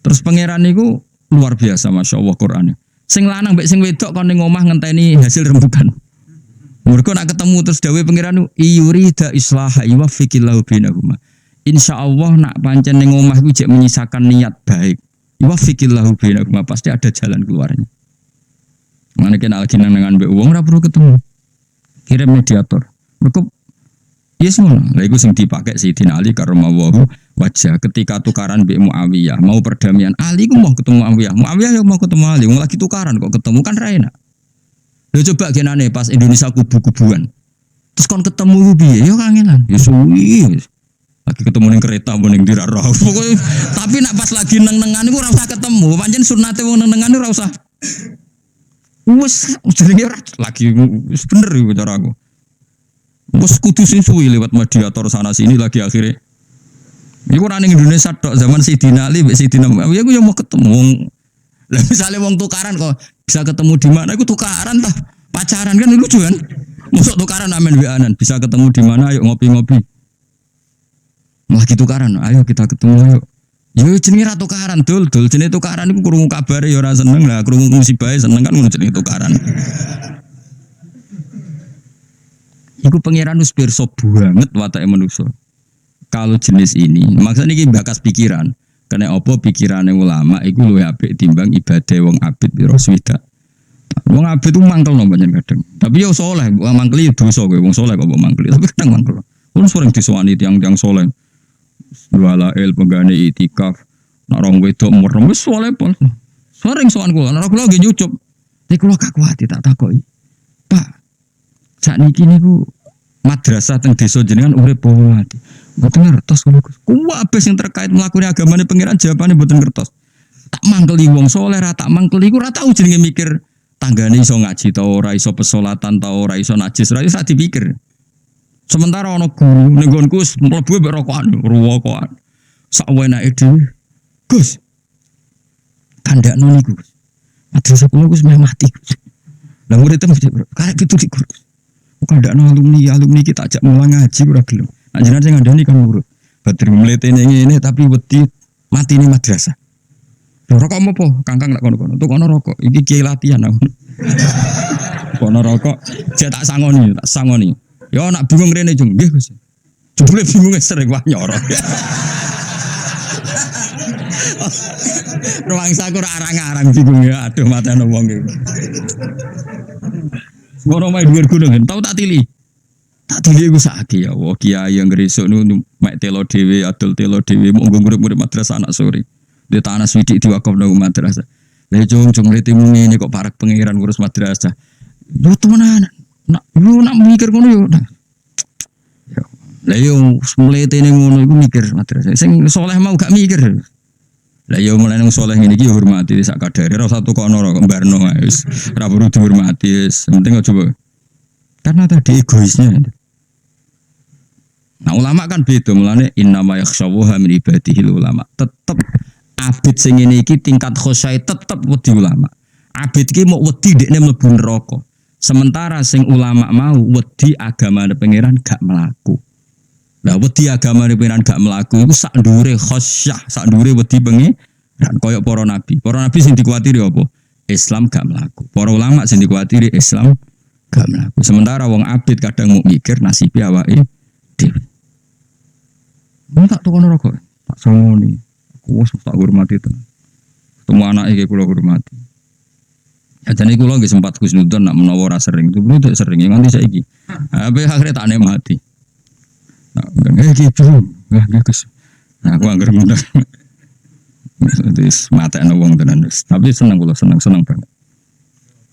S1: Terus pangeran niku luar biasa masyaallah Qur'ane. Sing lanang mbek sing wedok kon ning omah ngenteni hasil rembukan. Mereka nak ketemu terus dawe pangeran yurida islaha yuwaffiqillahu bainahuma. Insyaallah nak pancen ning omah iku jek menyisakan niat baik. Yuwaffiqillahu bainahuma pasti ada jalan keluarnya. Mane kena lagi nang mbek wong ora perlu ketemu. Kirim mediator. Mereka Yes ngono. Lha iku sing dipakai Sayyidina Ali karramallahu wajah ketika tukaran mbek Muawiyah, mau perdamaian. Ali ku mau ketemu Muawiyah. Muawiyah yo mau ketemu Ali, wong lagi tukaran kok ketemu kan ra enak. Lha coba genane pas Indonesia kubu-kubuan. Terus kon ketemu piye? Yo kangenan. Ya suwi. Lagi ketemu ning kereta apa ning dira roh. Pokoke tapi nak pas lagi neng-nengan iku ora usah ketemu. Pancen sunate wong neng-nengan ora usah. Wes jenenge lagi wis bener iku cara aku. Wes kudu sing suwi lewat mediator sana sini lagi akhirnya. Iku ora ning Indonesia tok zaman Sayyidina Ali mbek Sayyidina Muawiyah aku yo mau ketemu. Lah misale wong tukaran kok bisa ketemu di mana iku tukaran tah. Pacaran kan lucu kan? Mosok tukaran amen WA-an bisa ketemu di mana ayo ngopi-ngopi. Lagi tukaran, ayo kita ketemu yuk. Yo jenenge ra tukaran, dul jenenge tukaran iku krungu kabare ya ora seneng lah, krungu musibah seneng kan ngono jenenge tukaran. Iku pangeran wis pirsa banget watake manusa. Kalau jenis ini, maksudnya iki bakas pikiran. Kena apa pikirane ulama iku luwih apik timbang ibadah wong abid pira swidak. Wong abid itu mangkelno pancen kadang. Tapi yo saleh, wong mangkeli dosa kowe, wong saleh kok mbok mangkeli. Tapi kadang mangkel. Wong sering disowani tiyang-tiyang saleh. Wala il penggane itikaf. Nek rong wedok merem wis saleh pol. Sering sowan kula, nek kula nggih nyucup. Nek kula gak kuat tak takoki. Pak, sakniki niku madrasah teng desa jenengan urip apa mati? Mboten ngertos kula Gus. Kuwabe sing terkait mlakune agamane pangeran jawabane mboten ngertos. Tak mangkeli wong saleh ra tak mangkeli iku ora tau jenenge mikir tanggane iso ngaji ta ora iso pesolatan ta ora iso najis ra iso dipikir. Sementara ana guru ning nggonku wis mlebu mbek rokokan, ruwokan. Sak wenake dhewe. Gus. Kandakno niku. Madrasah kula wis mati. Lah murid temu karek pitu di guru. Kandakno alumni kita ajak mulang ngaji ora gelem. Anjenan sing ngandani kan murid. Badri mletene ngene tapi wedi mati ni madrasah. Rokok apa? Kangkang lak kono-kono. Tuh kono rokok. Iki kiai latihan aku. Kono rokok, jek tak sangoni. Ya nak bingung rene jeng nggih Gus. Jebule bingung sering wah nyorot. Ruang saku ora arang-arang bingung ya. Aduh matane wong iki. Ngono mae dhuwur gunung, tau tak tili. Tak tili iku sakake ya Allah, kiai yang ngresuk nu mek telo dhewe, adol telo dhewe mung murid-murid madrasah anak sore. Di tanah swidik diwakaf nang madrasah. Lah jong letimu ngene kok parek pangeran ngurus madrasah. Yo temenan. Nak mikir ngono yo. Lah yo mletene ngono iku mikir madrasah. Sing saleh mau gak mikir. Lah yo mulai nang saleh ngene iki hormati sak kadare ora satu kono ora mbarno wis. Ora perlu dihormati wis. Penting coba. Karena tadi egoisnya. Nah ulama kan beda mulane innama yakhshawuha min ibadihil ulama. Tetep abid sing ngene iki tingkat khosyai tetep wedi ulama. Abid iki mau wedi dekne mlebu neraka. Sementara sing ulama mau wedi agamane pangeran gak mlaku. Lah wedi agamane pangeran gak mlaku iku sak ndure khosyah, sak ndure wedi pangeran koyo para nabi. Para nabi sing dikuatiri apa? Islam gak mlaku. Para ulama sing dikuatiri Islam gak mlaku. Sementara wong abid kadang mau mikir nasibe awake dhewe. Mun tak tukon rokok, tak sangoni. Aku wis tak hormati tenan. Ketemu anake iki kula hormati. Ya jane kula nggih sempat kusnudon nak menawa ora sering. Itu belum sering nganti saiki. Ape akhire tak nikmati. Nah, iki belum. Nggih Gus. Nah, aku anggere ngono. Wis matekno wong tenan wis. Tapi seneng kula seneng banget.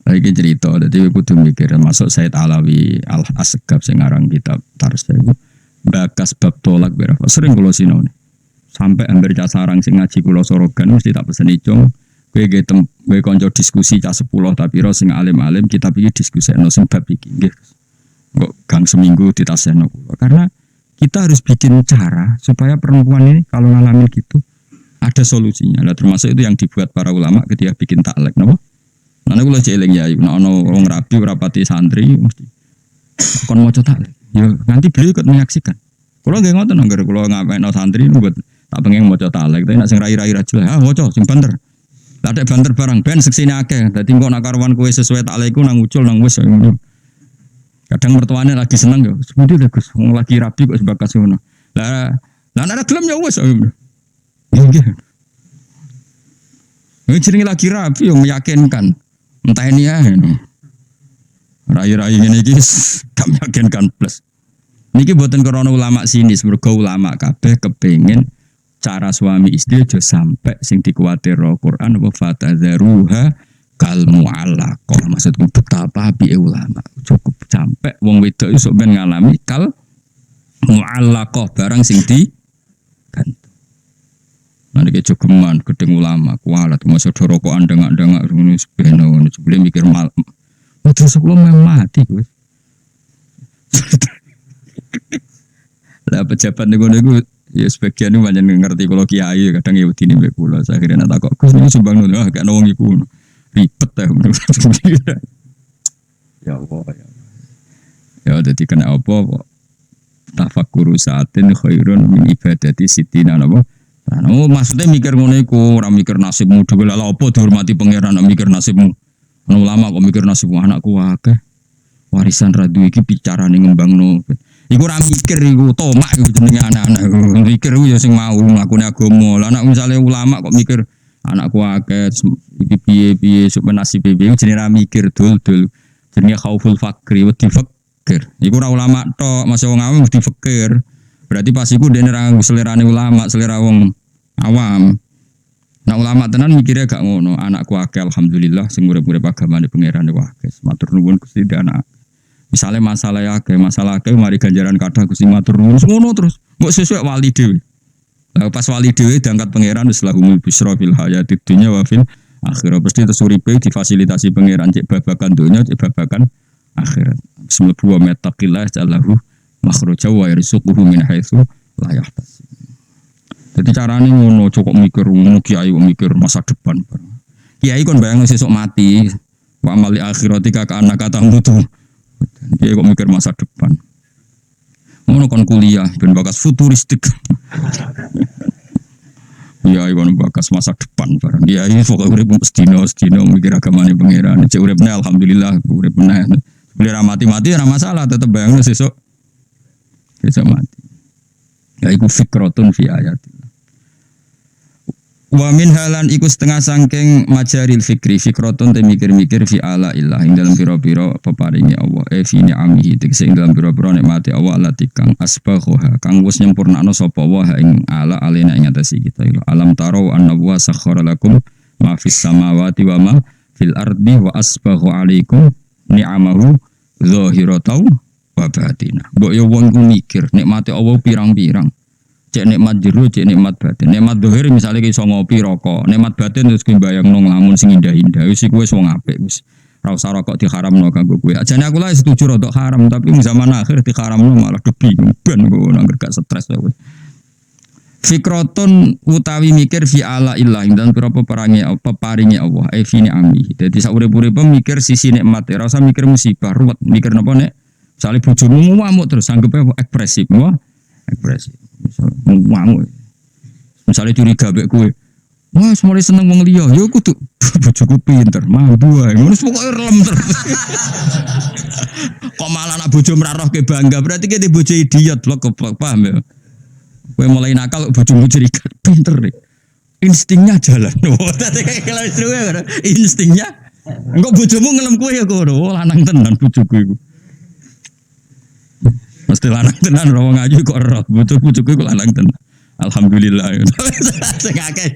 S1: Iki cerita dadi kudu mikir masuk Said Alawi Al-Asgab sing aran kitab Tarsa iku bakas bab tolak berapa sering kula sinone. Sampai hampir cah sarang sing ngaji kula sorogan mesti tak peseni cung kowe kowe kanca diskusi cah 10 tapi ro sing alim-alim kitab iki diskusikno sing bab iki nggih. Kok gang seminggu ditasehno kula. Karena kita harus bikin cara supaya perempuan ini kalau ngalamin gitu ada solusinya. Lah termasuk itu yang dibuat para ulama ketika bikin taklek napa? Nane kula jeling ya ana wong rabi ora pati santri mesti kon maca taklek. Ya nanti beliau ikut menyaksikan. Kalau nggak ngotot nggak, kalau ngapain santri lu buat tak pengen maca talek, tapi nak sing rai-rai rajul, maca sing banter. Lah ada banter barang ben seksine akeh. Dadi engko nak karuan kowe sesuai taklekku nang ucul nang wis. Kadang mertuane lagi seneng yo. Semono lho Gus, wong lagi rabi kok sebakas ngono. Lah nek gelem ya wis. Nggih. Ini jenenge lagi rabi yo meyakinkan. Entah ini ya. Rai-rai ngene iki gak meyakinkan plus. Niki boten krana ulama sinis, mergo ulama kabeh kepengin cara suami istri aja sampai sing dikuwatirno Quran wa fatadzaruha kal mu'allaqah. Maksudku betapa apike ulama. Cukup sampai wong wedok iso ben ngalami kal mu'allaqah barang sing di gantung. Nanti kejogeman gedeng ulama kualat masa rokokan dengak-dengak ngono sebeno ngono sebelum mikir mal. Terus sebelum mati gue. Lah pejabat niku ya sebagian itu banyak ngerti kalau kiai kadang ya wedi nek kula akhirnya nak takok Gus niku sumbang ngono gak ono wong iku ribet ya. Ya Allah ya. Ya dadi kena apa kok tafakkur saatin khairun min ibadati sitina napa. Nah, maksudnya mikir ngono iku ora mikir nasibmu dhewe lha apa dihormati pangeran mikir nasibmu. Ana ulama kok mikir nasibmu anakku akeh. Warisan radu iki bicarane ngembangno. Iku ora mikir iku tomak iku jenenge anak-anak. Mikir iku ya sing mau nglakoni agama. Lah anak misale ulama kok mikir anakku akeh iki piye-piye supaya nasib piye jenenge ora mikir dul-dul. Jenenge khauful fakri wedi fikir. Iku ora ulama tok, masih wong awam wedi fikir. Berarti pas iku dene ora selerane ulama, selera wong awam. Nah ulama tenan mikirnya gak ngono. Anakku akeh alhamdulillah sing urip-urip agamane pangeran akeh. Matur nuwun Gusti anak. Misalnya masalah akeh mari ganjaran kathah Gusti matur nuwun ngono terus. Mbok sesuai wali dhewe. Lah pas wali dhewe diangkat pangeran wis lahumul bisra fil hayatid dunya wa fil akhirah. Pasti terus uripe difasilitasi pangeran cek babakan dunya cek babakan akhirat. Bismillah wa mattaqillah ja'alahu makhraja wa yarzuquhu min haitsu la yahtasib. Jadi carane ngono cukup mikir ngono kiai mikir masa depan. Kiai kon bayangno sesuk mati. Wa amali akhiratika ka anak kata mutu. Kiai kok mikir masa depan. Ngono kon kuliah ben bakas futuristik. Kiai kon bakas masa depan barang. Kiai pokoke urip sedina mikir agamane pangeran. Cek uripne alhamdulillah urip meneh. Beli mati-mati ora masalah tetep bayangno sesuk mati. Ya iku fikrotun fi ayatillah. Wa min halan iku setengah sangking majaril fikri fikrotun te mikir-mikir fi ala illah ing dalam pira-pira peparingi Allah fi ni'amihi tegese ing dalam pira-pira nikmati Allah lati kang asbagha kang wis nyempurnakno sapa wa ing ala alena ing atase kita alam taro anna wa sakhkhara lakum ma fis samawati wa ma fil ardi wa asbagha alaikum ni'amahu zahiratan wa batinah. Mbok yo wong ku mikir nikmate Allah pirang-pirang. Cek nikmat jero, cek nikmat batin. Nikmat dohir misalnya iso ngopi rokok. Nikmat batin terus kowe bayangno nglamun sing indah-indah. Wis iku wis wong apik wis. Ora usah rokok diharamno kanggo kowe. Ajane aku lah setuju rokok haram, tapi zaman akhir diharamno malah debi ben kok nang gak stres wis. Fikrotun utawi mikir fi ala illah dan berapa peparingi Allah fi ni'ami. Dadi sak urip-urip mikir sisi nikmat. Ora usah mikir musibah, ruwet. Mikir napa nek misale bojomu ngamuk terus anggepe ekspresif, ekspresif. Misalnya curiga mbek kowe. Wah, mulai seneng wong liya. Ya kudu bojoku pinter, mambu ae. Ngono pokoke relem terus. Kok malah anak bojo mrarohke bangga, berarti ki bojo idiot lho keplok paham ya. Kowe mulai nakal bojomu curiga pinter nih. Instingnya jalan. Dadi kalau instingnya engko bojomu ngelem kowe ya kono. Lanang tenan bojoku iku. Mesti lanang tenan ora wong ayu kok roh. Bojo-bojoku kok lanang tenan. Alhamdulillah. Sing akeh.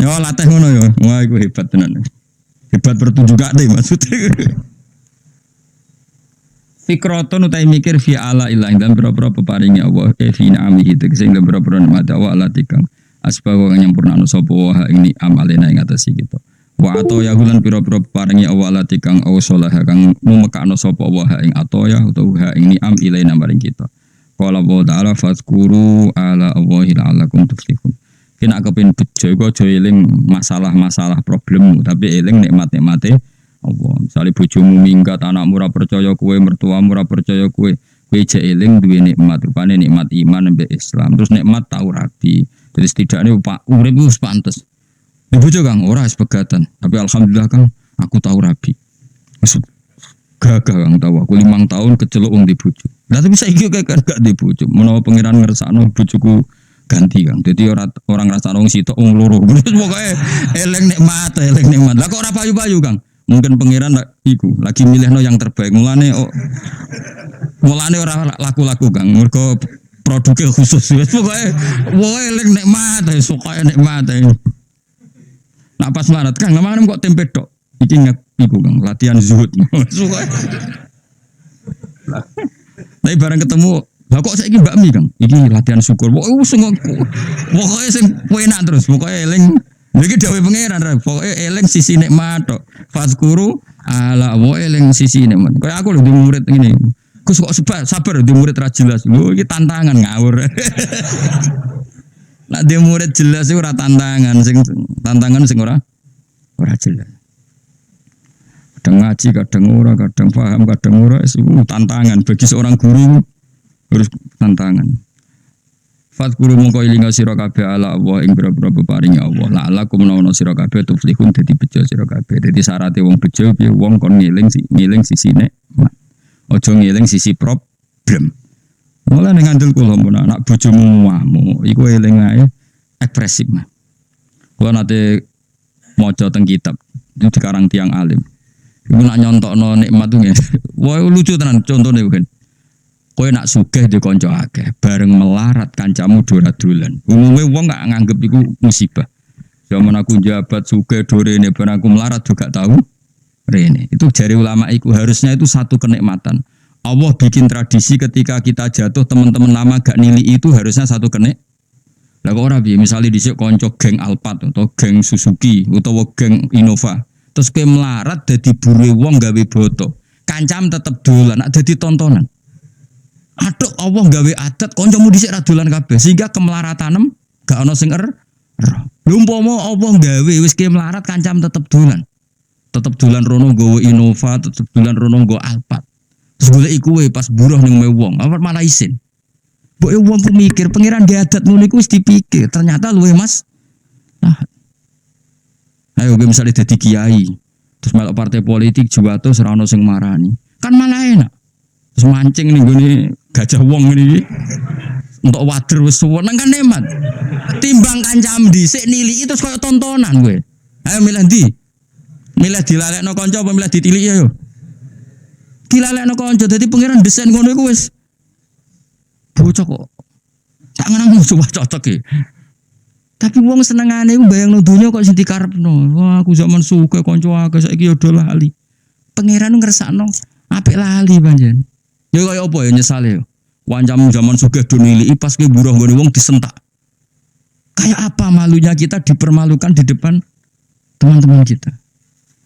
S1: Yo latih ngono yo. Wah iku hebat tenan. Hebat pertunjukan deh maksudnya. Fikroton utai mikir fi ala ilah dan berapa peparingnya Allah fi na'amihi sehingga berapa nikmat Allah latikang asbago nyampurnano sapa wa ing amalena ing atase kita. Wa atoya hulan pira-pira paringi Allah latikang ausolah kang mumekakno sapa wa ing atoya utawa ing ni'am ilaina maring kita. Qala wa ta'ala fazkuru ala Allahi la'allakum tuflihun. Kena kepen bejo iku aja eling masalah-masalah problemmu tapi eling nikmat-nikmate Allah. Misalnya bojomu minggat, anakmu ora percaya kowe, mertuamu ora percaya kowe, kowe jek eling duwe nikmat, rupane nikmat iman mbek Islam. Terus nikmat tau rabi. Jadi setidaknya Pak urip wis pantes. Di bojo Kang ora wis pegatan, tapi alhamdulillah Kang aku tau rabi. Wis gagah Kang tau aku 5 tahun keceluk wong di bojo. Lah tapi saiki gak di bojo. Menawa pangeran ngersakno bojoku ganti Kang. Jadi orang ngrasakno wong sitok wong loro. Pokoke eling nikmat. Lah kok ora payu-payu Kang? Mungkin pangeran iku lagi milihno yang terbaik. Mulane Mulane ora laku-laku Kang, mergo produknya khusus. Pokoke eling nikmat, pokoke nikmat. Nak pas marat Kang, ngomong kok tempe tok. Iki iku Kang, latihan zuhud. Tapi bareng ketemu, lah kok saiki bakmi Kang? Iki latihan syukur. Pokoke sing enak terus, pokoke eling. Iki dawuh pangeran, pokoke eling sisi nikmat tok. Fazkuru ala wa eling sisi nikmat. Kayak aku lho di murid ngene. Gus kok sabar di murid ra jelas. Lho iki tantangan ngawur. Nak di murid jelas iku ora tantangan, sing ora jelas. Kadang ngaji, kadang ora, kadang paham, kadang ora, itu tantangan bagi seorang guru harus tantangan. Fadkuru mongko ilinga sira kabeh ala Allah ing boro-boro peparing Allah. La alakum menawa sira kabeh tuflihun dadi bejo sira kabeh. Dadi syaraté wong bejo piye wong kon ngeling sisine. Aja ngeling sisi problem. Mulane ngandel kula mun anak bojomu wamu iku eling ae ekspresif. Kula nate maca teng kitab itu dikarang tiang alim. Iku nak nyontokno nikmat tuh wah lucu tenan contone kan. Kowe nak sugih di kanca akeh, bareng melarat kancamu dorat-dolan. Umume wong gak nganggep iku musibah. Zaman aku jabat sugih dorene bareng aku melarat juga tahu rene. Itu jari ulama iku harusnya itu satu kenikmatan. Allah bikin tradisi ketika kita jatuh teman-teman lama gak nili itu harusnya satu kenik. Lah kok ora piye misale dhisik kanca geng Alphard atau geng Suzuki utawa geng Innova. Terus kowe melarat dadi buru wong gawe boto. Kancam tetep dolan, nak dadi tontonan. Aduh Allah gawe adat kancamu dhisik ra dolan kabeh sehingga kemelaratanem gak ana sing lho umpama Allah gawe wis ke melarat kancam tetep dolan. Tetep dolan rono nggawa Innova, tetep dolan rono nggawa Alphard. Terus golek iku pas buruh ning wong, apa malah isin. Mbok wong ku mikir pangeran gawe adat ngono iku wis dipikir, ternyata luwe Mas. Nah. Ayo gue misalnya dadi kiai, terus melok partai politik juwato ora ono sing marani. Kan malah enak. Terus mancing nih gue nih gajah wong ini untuk wader wis suweneng kan nikmat. Timbang kancam dhisik niliki terus koyo tontonan gue. Ayo milih ndi? Milih dilalekno kanca apa milih ditiliki ayo? Dilalekno kanca dadi pangeran desain ngono iku wis bocah kok. Tak ngenang musuh cocok iki. Tapi wong senengane iku bayangno donya kok sing dikarepno. Wah aku zaman sugih kanca akeh saiki yo do lali. Pangeran ngersakno apik lali panjen. Ya kaya apa ya nyesale yo. Wancamu zaman sugih do niliki pas kowe buruh nggone wong disentak. Kayak apa malunya kita dipermalukan di depan teman-teman kita.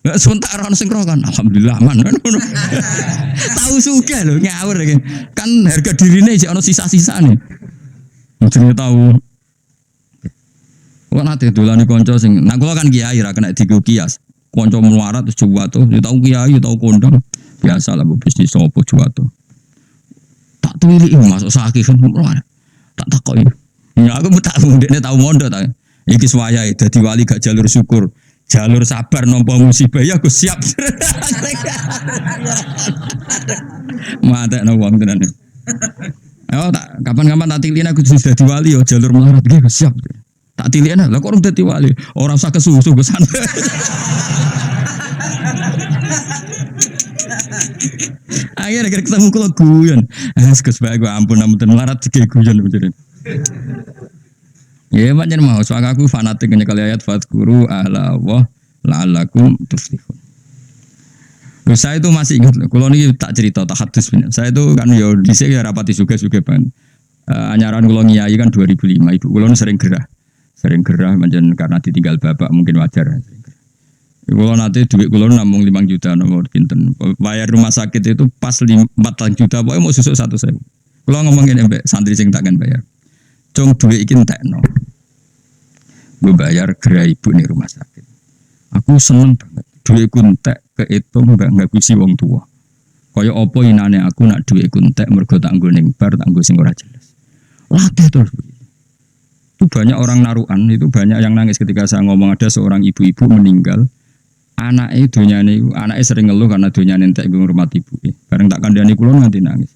S1: Enggak sontak ora ono sing kan. Alhamdulillah man. Tahu sugih lho ngawur iki. Kan harga dirine isih ono sisa-sisane. Jenenge tahu. Kok nate dolane kanca sing nak kula kan kiai ra kena digo kias. Kanca melarat terus juwato, ya tau kiai, tau kondang. Biasa lah bisnis opo juwato. Tak tuwili masuk sakit kan melarat. Tak takoki. Ya aku tak ndekne tau mondok ta. Iki suwayahe dadi wali gak jalur syukur. Jalur sabar nampa musibah ya aku siap. Matekno wong tenan. Oh tak kapan-kapan tak tilin aku sudah dadi wali yo jalur melarat iki siap. Tak tilian lah kok orang dadi wali orang usah kesusu besan. Akhirnya ketemu kula guyon. Gus bae gua ampun melarat dige guyon bener. Ya pancen mau soal aku fanatik nyekel ayat fadkuru ala Allah la'allakum tuflihun. Terus saya itu masih ingat, kalau ini tak cerita, tak hadis. Saya itu kan ya dhisik ya rapati juga ban. Anyaran kula ngiyai kan 2005, ibu kula sering gerah menjen karena ditinggal bapak mungkin wajar. Kalau nanti duit kula namung 5 juta nomor pinten. Bayar rumah sakit itu pas 4 juta pokoknya mau susuk 1.000. Kula ngomongin mbek santri sing takkan bayar. Cung duit iki entekno. Gue bayar gerah ibu nih rumah sakit. Aku seneng banget. Duitku entek kehitung enggak ngapusi wong tua. Kaya apa inane aku nak duitku entek mergo tak nggo ning bar tak nggo sing ora jelas. Latih terus. Itu banyak orang naruhan, itu banyak yang nangis ketika saya ngomong ada seorang ibu-ibu meninggal. Anaknya sering ngeluh karena donyane entek ngurmat ibu. Bareng tak kandhani kula nganti nangis.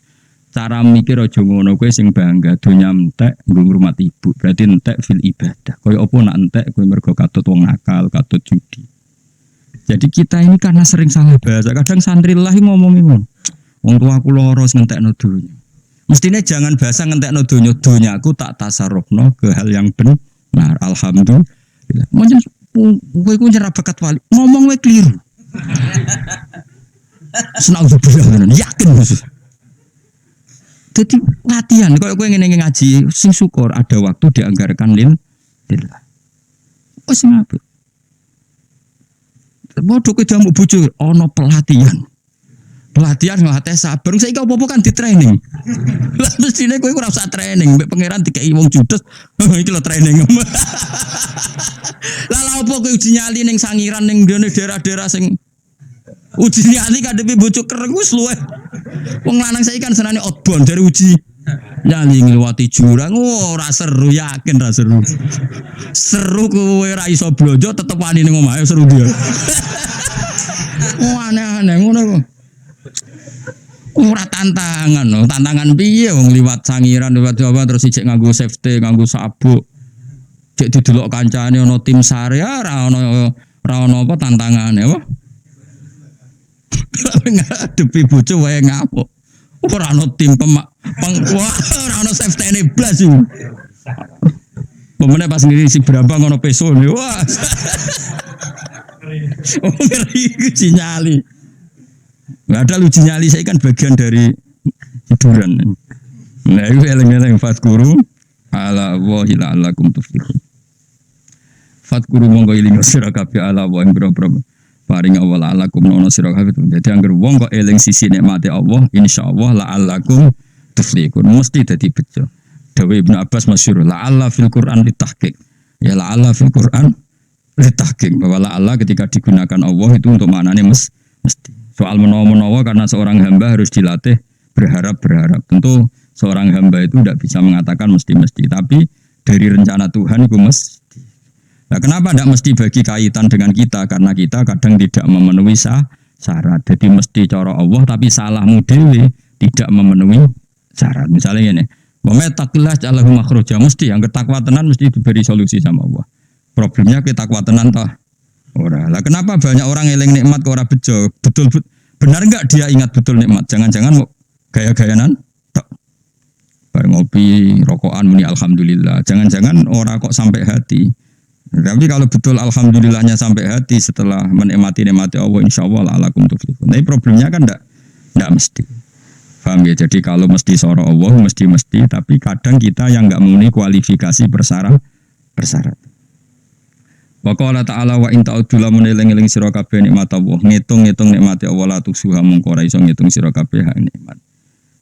S1: Cara mikir aja ngono kowe sing bangga donya entek ngurmat ibu. Berarti entek fil ibadah. Kaya apa nak entek kowe mergo katut wong nakal, katut judi. Jadi kita ini karena sering salah bahasa. Kadang santri lahi ngomongin ngono. Wong tuaku lara ngentekno donya. Mestine jangan bahasa ngentekno donya, donyaku tak tasarrufno ke hal yang benar. Alhamdulillah. Monjen kowe iku nyerah bakat wali. Ngomong wae keliru. Senauzubillah yakin khusus. Jadi latihan kalau kowe ngene ngaji sing syukur ada waktu dianggarkan lillah. Wes ngapa? Bodoh ke jamu bojo ana pelatihan. Pelatihan ngelatih sabar. Saiki apa-apa kan di training. Lah mestine kowe ora usah training, mbek pangeran dikeki wong judes. Iki lho training. Lah lha opo kowe uji nyali ning sangiran ning daerah-daerah sing uji nyali kadepe bojo kereng wis luweh. Wong lanang saiki kan senane outbound dari uji nyali ngliwati jurang. Ora seru, yakin ora seru. Seru kowe ora iso blojo tetep wani ning omahe seru dia. Aneh-aneh ngono kok. Ora tantangan no. Tantangan piye wong liwat sangiran liwat Jawa terus sijik nganggo safety, nganggo sabuk. Cek didelok kancane ana tim SAR ya ora ana apa tantangane apa. Ngadepi bojo wae ngapuk. Ora ana tim ora ana safety-ne blas iku. Pemene pas ngisi berambang ana peso. Wah. Oh ngeri uji nyali. Nggak ada uji nyali saya kan bagian dari hiburan. Nah itu eling-eling fatkuru ala wahi la'allakum tuflihun. Fatkuru monggo eling sira kabeh ala wa ing boro-boro paring awal alakum nono sira kabeh. Dadi anggere wong kok eling sisi nikmate Allah insyaallah la'allakum tuflihun mesti dadi bejo. Dawe Ibnu Abbas masyhur la'alla fil Qur'an litahqiq. Ya la'alla fil Qur'an litahqiq bahwa la'alla ketika digunakan Allah itu untuk maknanya mesti. Soal menawa-menawa karena seorang hamba harus dilatih berharap-berharap. Tentu seorang hamba itu tidak bisa mengatakan mesti-mesti. Tapi dari rencana Tuhan itu mesti. Nah, kenapa tidak mesti bagi kaitan dengan kita? Karena kita kadang tidak memenuhi syarat. Jadi mesti cara Allah tapi salahmu dewe tidak memenuhi syarat. Misalnya ini. Wametakillah ja'alahu makhruja. Mesti yang ketakwa tenan mesti diberi solusi sama Allah. Problemnya kita takwa tenan toh. Ora. Lah kenapa banyak orang eling nikmat kok ora bejo? Betul benar enggak dia ingat betul nikmat? Jangan-jangan mau gaya-gayanan tok. Bareng ngopi, rokokan muni alhamdulillah. Jangan-jangan ora kok sampai hati. Tapi kalau betul alhamdulillahnya sampai hati setelah menikmati nikmati Allah insyaallah la'alakum tuflihun. Tapi problemnya kan enggak mesti. Paham ya? Jadi kalau mesti soro Allah mesti tapi kadang kita yang enggak memenuhi kualifikasi persyarat. Wa qala ta'ala wa in ta'udzu lamun eling-eling sira kabeh nikmat Allah, ngitung-ngitung nikmate Allah la tusuha mungko ora iso ngitung sira kabeh hak nikmat.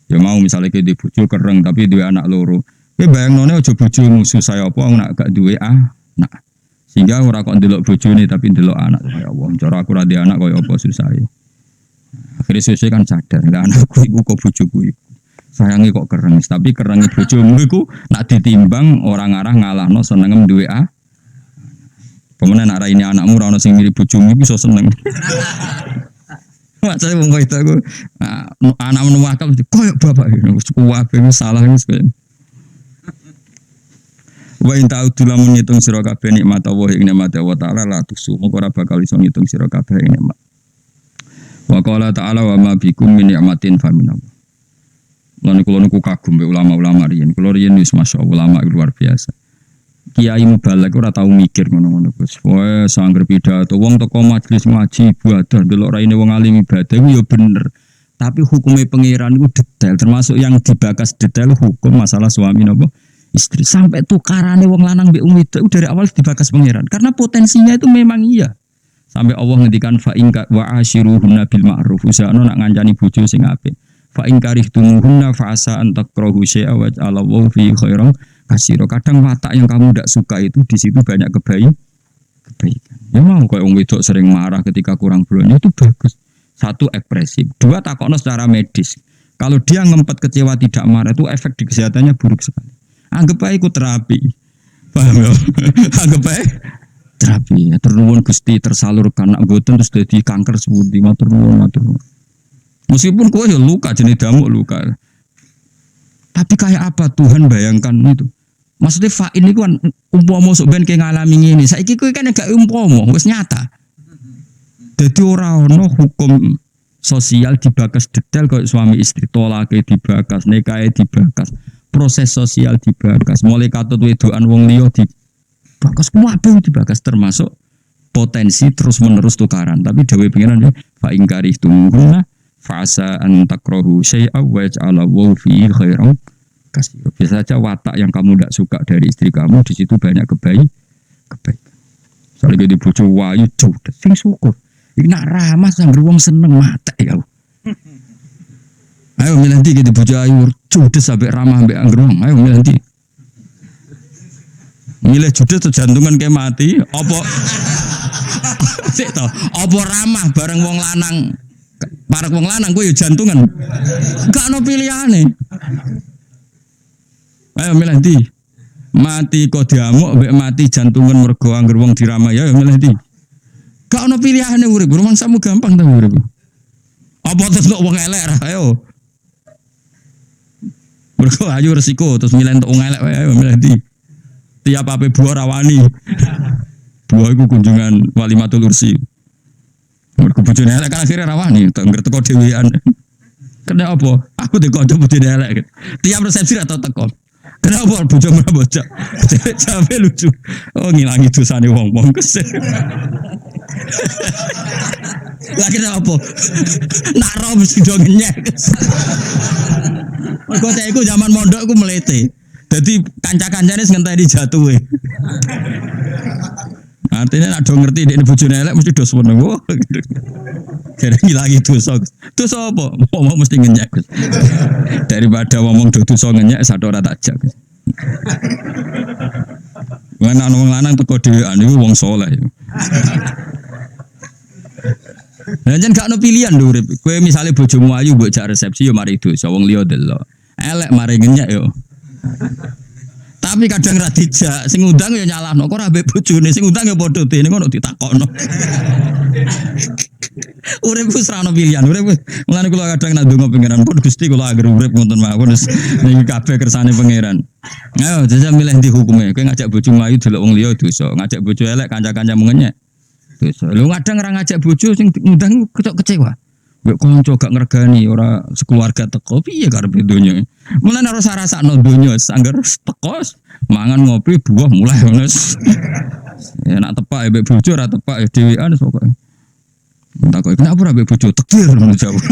S1: Ya mau misalnya ke di bojo kereng tapi duwe anak loro. Kowe bayangnone aja bojomu susah apa nak gak duwe anak. Sehingga ora kok ndelok bojone tapi ndelok anak kaya Allah. Cara aku ra duwe anak kaya apa susahe. Akhire sesuk kan sadar, lah anakku iku kok bojoku iku. Sayange kok kereng, tapi kerengi bojomu iku nak ditimbang orang arah ngalahno senengem duwe pemenang nak raine anakmu ora ono sing mirip bojomu iso seneng. Mak saya wong itu aku anak menuwakal koyo bapak wis kuwabe wis salah wis. Wa in ta'udzu lamun ngitung sira kabeh nikmat Allah ing nikmat Allah taala la tusu mengko ora bakal iso ngitung sira kabeh ing nikmat. Wa qala ta'ala wa ma bikum min ni'matin fa min Allah. Lan kula niku kagum mbek ulama-ulama riyen. Kula riyen wis masyaallah ulama luar biasa. Kiai mubalek ora tau mikir ngono-ngono Gus. Wae sangger pidato wong teko majelis ngaji ibadah delok raine wong alim ibadah iku ya bener. Tapi hukumnya pangeran itu detail termasuk yang dibahas detail hukum masalah suami nopo istri sampai tukarane wong lanang mbek wong wedok dari awal dibahas pangeran karena potensinya itu memang iya. Sampai Allah ngendikan fa in wa ashiruhunna bil ma'ruf usahana nak ngancani bojo sing apik. Fa in karihtumuhunna fa asa an takrahu syai'a wa ja'alallahu fi khairan kasiro. Kadang watak yang kamu tidak suka itu di situ banyak kebaikan. Ya mau kayak orang wedok sering marah ketika kurang bulannya itu bagus. Satu ekspresif, dua takokno secara medis. Kalau dia ngempet kecewa tidak marah itu efek di kesehatannya buruk sekali. Anggap aja ikut terapi. Paham ya? Anggap aja terapi. Ya, ternuwun Gusti tersalurkan nak boten terus jadi kanker sepundi matur nuwun. Meskipun kowe ya luka jenis damuk luka. Tapi kayak apa Tuhan bayangkan itu? Maksudnya fa'in itu kan umpama sok ben kayak ngalami ngene. Saiki kowe kan gak umpama, wis nyata. Dadi ora ono hukum sosial dibakas detail kok suami istri, tolake dibakas, nikahe dibakas, proses sosial dibakas, mulai katut wedoan wong liya dibakas, kabeh dibakas termasuk potensi terus menerus tukaran. Tapi dewe pengiran ya fa ingkari tunggu fasa an takrahu syai'a wa ja'alallahu fi khairan kasih. Bisa saja watak yang kamu tidak suka dari istri kamu di situ banyak kebaikan. Soalnya dia bojo wayu judes sing syukur. Iki nak ramah sangger wong seneng mate ya. Ayo milih ndi gitu bojo ayu judes sampai ramah ambek angger wong. Ayo milih ndi. Milih judes tuh jantungan kayak mati apa sik to, apa ramah bareng wong lanang. Parek wong lanang kuwi ya jantungan. Gak ono pilihane. Ayo milih ndi? Mati kok diamuk mbek mati jantungan mergo angger wong diramah ya milih ndi? Gak ono pilihane urip, rumangsamu gampang ta urip. Apa terus wong elek ra ayo. Mergo ayo resiko terus milih entuk wong elek wae ayo milih ndi? Tiap ape buah rawani. Buah iku kunjungan walimatul ursi. Mergo bojone elek kan akhire rawani, tengger teko dhewean. Kena apa? Aku teko kanca bojone elek. Tiap resepsi ra teko. Kenapa bojomu ora bocah? Sampai lucu. Oh ngilangi dosane wong-wong kesel. Lah kenapa? Nak ro mesti do ngenyek. Mergo cek iku zaman mondok iku melete. Dadi kanca-kancane ngenteni jatuhe. Artinya nak do ngerti dekne bojone elek mesti do seneng. Jadi ngilangi dosa. Dosa apa? Ngomong mesti ngenyek. Daripada ngomong dosa ngenyek satu ora tak jak. Lan wong lanang teko dhewean iku wong saleh. Lah jan gak ono pilihan lho urip. Kowe misale bojomu ayu mbok jak resepsi yo mari dosa wong liya delok. Elek mari ngenyek yo. Tapi kadang ra dijak, sing ngundang ya nyalahno, kok ora mbek bojone, sing ngundang ya padha dene ngono ditakokno. Urip wis ra ono pilihan, urip mulane kula kadang nak ndonga pangeran pun Gusti kula agar urip ngoten mawon wis niki kabeh kersane pangeran. Ayo jajal milih ndi hukume, kowe ngajak bojomu ayu delok wong liya dosa, ngajak bojo elek kanca-kanca mengenyek dosa. Lho kadang ra ngajak bojo sing ngundang kecewa. Mbok kanca gak ngregani ora sekeluarga teko piye karepe donya. Mulane ora rasakno donya sangger teko mangan ngopi buah mulai ngono. Ya nak tepak mbek bojo ora tepak ya dhewean pokoke. Entah kok kenapa ora mbek bojo tektir ngono jawab.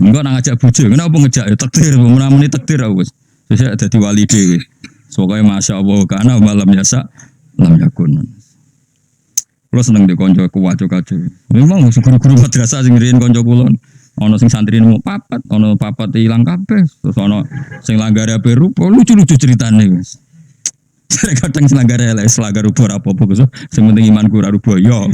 S1: Enggak nang ngajak bojo, kenapa ngejak ya tektir, menamuni tektir aku wis. Wis dadi wali dhewe. Pokoke masyaallah kana malam yasa lam yakun. Kulo seneng di konco kuwaco-kaco. Memang guru-guru madrasah sing riyen konco kula. Ana sing santri nemu papat, ana papat ilang kabeh. Terus ana sing langgare ape rupa, lucu-lucu ceritane wis. Kadang langgare elek, langgare rupa apa-apa Gus. Sing penting imanku ora rupa yo.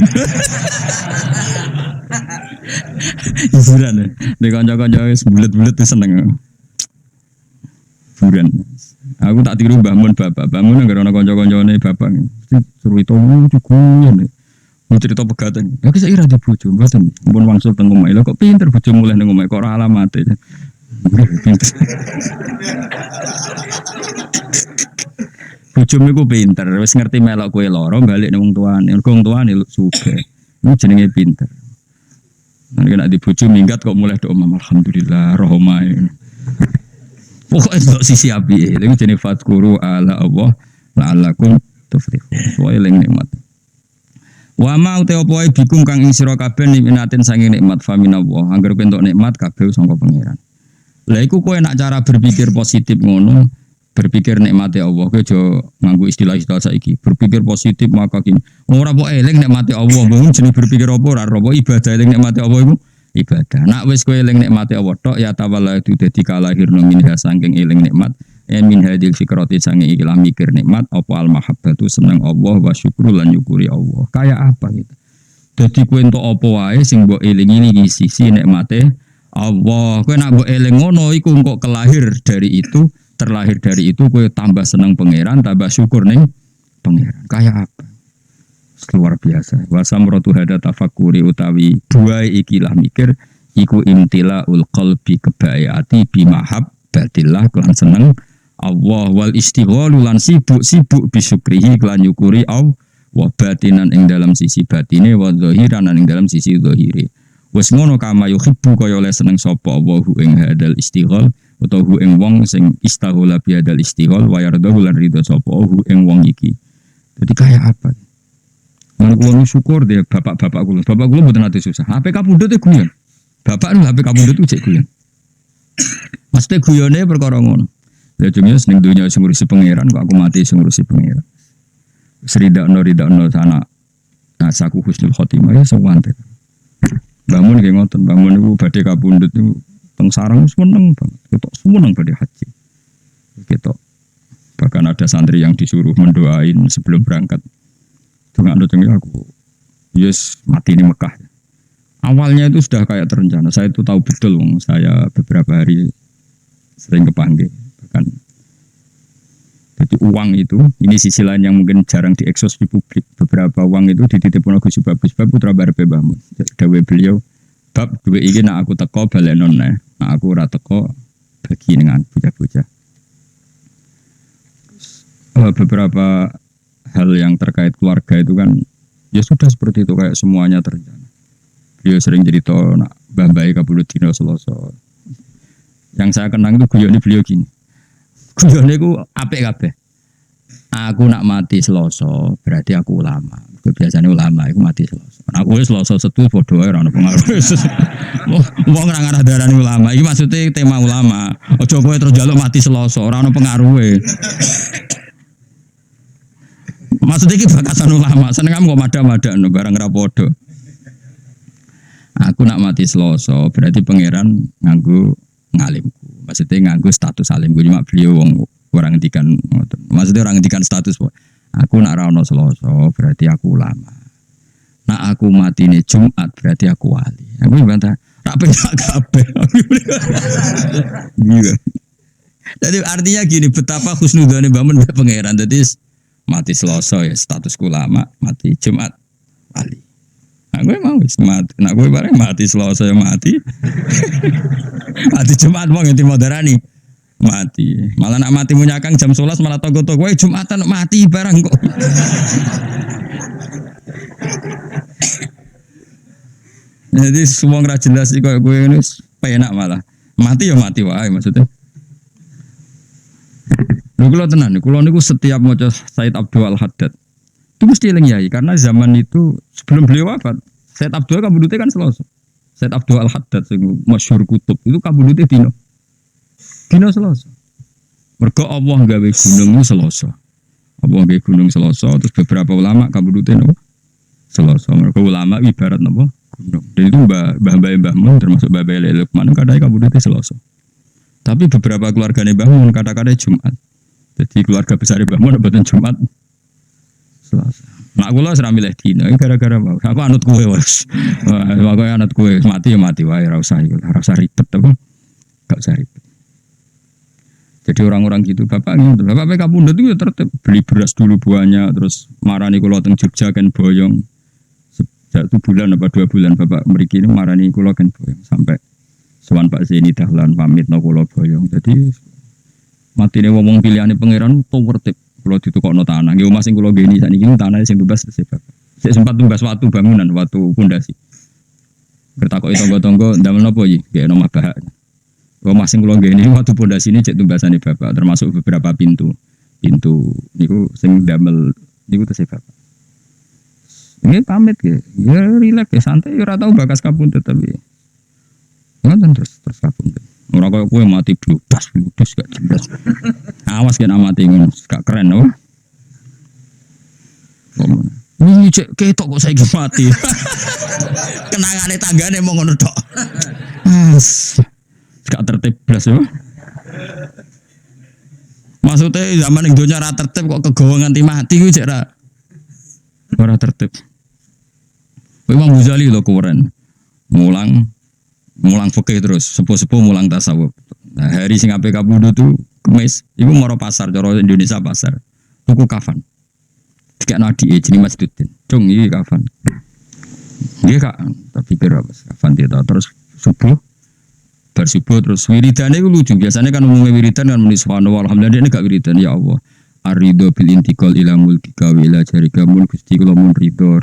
S1: Hiburan. Di konco-konco wis bulet-bulet wis seneng. Hiburan. Aku tak tiru bangun bapak, bangun nggak ada konco-koncone bapak. Suruh itu lucu guyon. Mau cerita pegatan, ya kisah ira di bojo, buatan, pun wangsul tengomai, lo kok pinter bojo mulai tengomai, kok orang alamatnya, pinter. Bojo miku pinter, wis ngerti melok kue loro, balik nih wong tuane suge, ini jenenge pinter. Nanti kena di bojo minggat kok mulai doa, alhamdulillah, rohmai. Pokoknya untuk sisi api, ini jenenge fatkuru ala Allah, la'alakum tuflihun, soalnya yang nikmat. Wa ma uta apa wae bikum kang ing sira kabeh nikmatin sange nikmat faminallah angger entuk nikmat kabeh sangka pangeran. Lah iku kowe nak cara berpikir positif ngono, berpikir nikmate Allah kowe aja nganggo istilah-istilah saiki. Berpikir positif maka kini ora kok eling nikmate Allah, mung jeneng berpikir apa ora apa ibadah eling nikmate Allah iku ibadah. Nak wis kowe eling nikmate Allah tok ya tawalla itu dadi kalahirna minha saking eling nikmat. Min hadil fikrati sange ikilah mikir nikmat apa al mahabbatu seneng Allah wa syukru lan nyukuri Allah. Kayak apa gitu. Dadi kowe entuk apa wae sing mbok elingi iki sisi nikmate Allah. Kowe nak mbok eling ngono iku kok kelahir dari itu, terlahir dari itu kowe tambah seneng pangeran, tambah syukur ning pangeran. Kayak apa? Luar biasa. Wa samratu hada tafakuri utawi dua ikilah mikir iku imtilaul qalbi kebayati bi mahabbatillah lan seneng Allah wal istighalu lan sibuk bisyukrihi lan nyukuri Allah wa batinan ing dalam sisi batine wa zahiran ing dalam sisi zahire. Wis ngono kama yuhibbu kaya oleh seneng sapa Allah ing hadal istighol utawa hu ing wong sing istaghala bi hadal istighol wa yardahu lan ridho sapa hu ing wong iki. Jadi kayak apa? Mun kula syukur deh bapak-bapak kula. Bapak kula mboten ate susah. HP kapundhut e guyon. Bapak nu HP kapundhut cek guyon. Mesti guyone perkara ngono. Ya cuma seneng dunya sing ngurusi pangeran kok aku mati sing ngurusi pangeran. Ridakno sana. Nah, saku husnul khotimah ya sewante. Bangun kayak ngoten, bangun itu badai kapundut itu teng sarang seneng banget, kita seneng badai haji, kita bahkan ada santri yang disuruh mendoain sebelum berangkat. Dengan doanya aku, yes mati di Mekah. Awalnya itu sudah kayak terencana, saya itu tahu betul, saya beberapa hari sering kepanggil, bahkan. Jadi uang itu, ini sisi lain yang mungkin jarang diekspos di publik. Beberapa uang itu dititipkan Gus Babus putra Barbe Bahmun. Dawe beliau, bab dua ini nak aku teko balenon nak aku ora teko bagi dengan bocah-bocah. Beberapa hal yang terkait keluarga itu kan, ya sudah seperti itu kayak semuanya terencana. Beliau sering cerita nak bambai kabulut dino Selasa. Yang saya kenang itu guyone beliau gini. Guyone ku apik kabeh. Aku nak mati Selasa, berarti aku ulama. Biasanya ulama iku mati Selasa. Aku wis Selasa Setu padha ae ora ono pengaruh. Wong ora ngarah darani ulama. Iki maksudnya tema ulama. Aja kowe terus njaluk mati Selasa, ora ono pengaruhe. Maksudnya iki bakasan ulama. Seneng kok madak-madakno barang ra padha. Aku nak mati Selasa, berarti pangeran nganggo ngalimku. Maksudnya nganggo status alimku, cuma beliau orang ngendikan, maksudnya orang ngendikan status. Aku nak ra ono Selasa, berarti aku ulama. Nak aku mati nih Jumat, berarti aku wali. Aku bantah, tak penak kabeh. Gitu. Jadi artinya gini, betapa husnudzane bangun pangeran. Jadi mati Selasa ya statusku ulama, mati Jumat wali. Nah, gue mau mati. Nah, gue bareng mati Selasa ya mati. Mati Jumat mau ngerti moderani. Mati. Malah nak mati punya Kang jam 11 malah togo-togo Jumatan mati barang kok. Jadi semua nggak jelas sih kayak gue ini penak malah. Mati ya mati wae maksudnya. Lho kula tenan, kula niku setiap maca Said Abdul Al-Haddad itu mesti eling yai karena zaman itu sebelum beliau wafat Said Abdul kabudute kan Selasa. Said Abdul Al-Haddad sing masyhur kutub itu kabudute dino Selasa. Mergo Allah gawe gunung Selasa. Allah gawe gunung Selasa terus beberapa ulama kabudute no Selasa. Mergo ulama ibarat napa gunung. Dan itu Mbah Mun termasuk Mbah Lukman kadang kabudute Selasa. Tapi beberapa keluargane Mbah Mun kadang-kadang Jumat. Jadi keluarga besar Mbah Mun mboten Jumat. Selasa. Nak kula ora milih dina gara-gara mau. Aku anut kowe wis. Aku anut kowe mati ya mati wae ora usah ribet apa. Gak usah ribet. Jadi orang-orang gitu bapak kapundhut itu ya tertib beli beras dulu buahnya terus marani kula teng Jogja kan boyong. Sejak 1 bulan apa 2 bulan bapak mriki ini marani kula kan boyong sampai sowan Pak Zeni Dahlan pamit no kula boyong. Jadi matine wong pilihane pangeran to tertib. Kalau ditukokno tanah, nggih omah sing kula geni sakniki tanah sing bebas sebab. Sik sempat tumbas watu bangunan, watu pondasi. Bertakoki tangga-tangga ndamel napa iki? Nggih omah bahak. Omah sing kula geni watu pondasine cek tumbasane bapak, termasuk beberapa pintu. Pintu niku sing ndamel niku tesih bapak. Ini pamit nggih. Ya rileks ya santai ora tau bakas kapundhut tapi. Ngoten terus kapundhut. Ora koyo kowe mati bludas gak jelas. Awas kan amati ngono, gak keren loh. Ini cek ketok kok saiki mati. Kenangane tanggane mau ngono tok. Gak tertib blas yo. Maksudnya zaman ning donya ora tertib kok kegawa nganti mati ku cek ora tertib. Imam Ghazali lho keren. Mulang fikih terus, sepuh-sepuh mulang tasawuf. Nah, hari sing ape kabudut tuh Kemis, iku moro pasar cara Indonesia pasar. Tuku kafan. Dikekno adike jenenge Mas Dudin. Cung iki kafan. Nggih Kak, tak pikir apa kafan dia terus subuh. Bar subuh terus wiridane iku lucu. Biasanya kan umumnya wiridan kan muni subhanallah alhamdulillah ini gak wiridan ya Allah. Arido bil intikal ila mulkika wa ila jarika mun Gusti kula mun ridho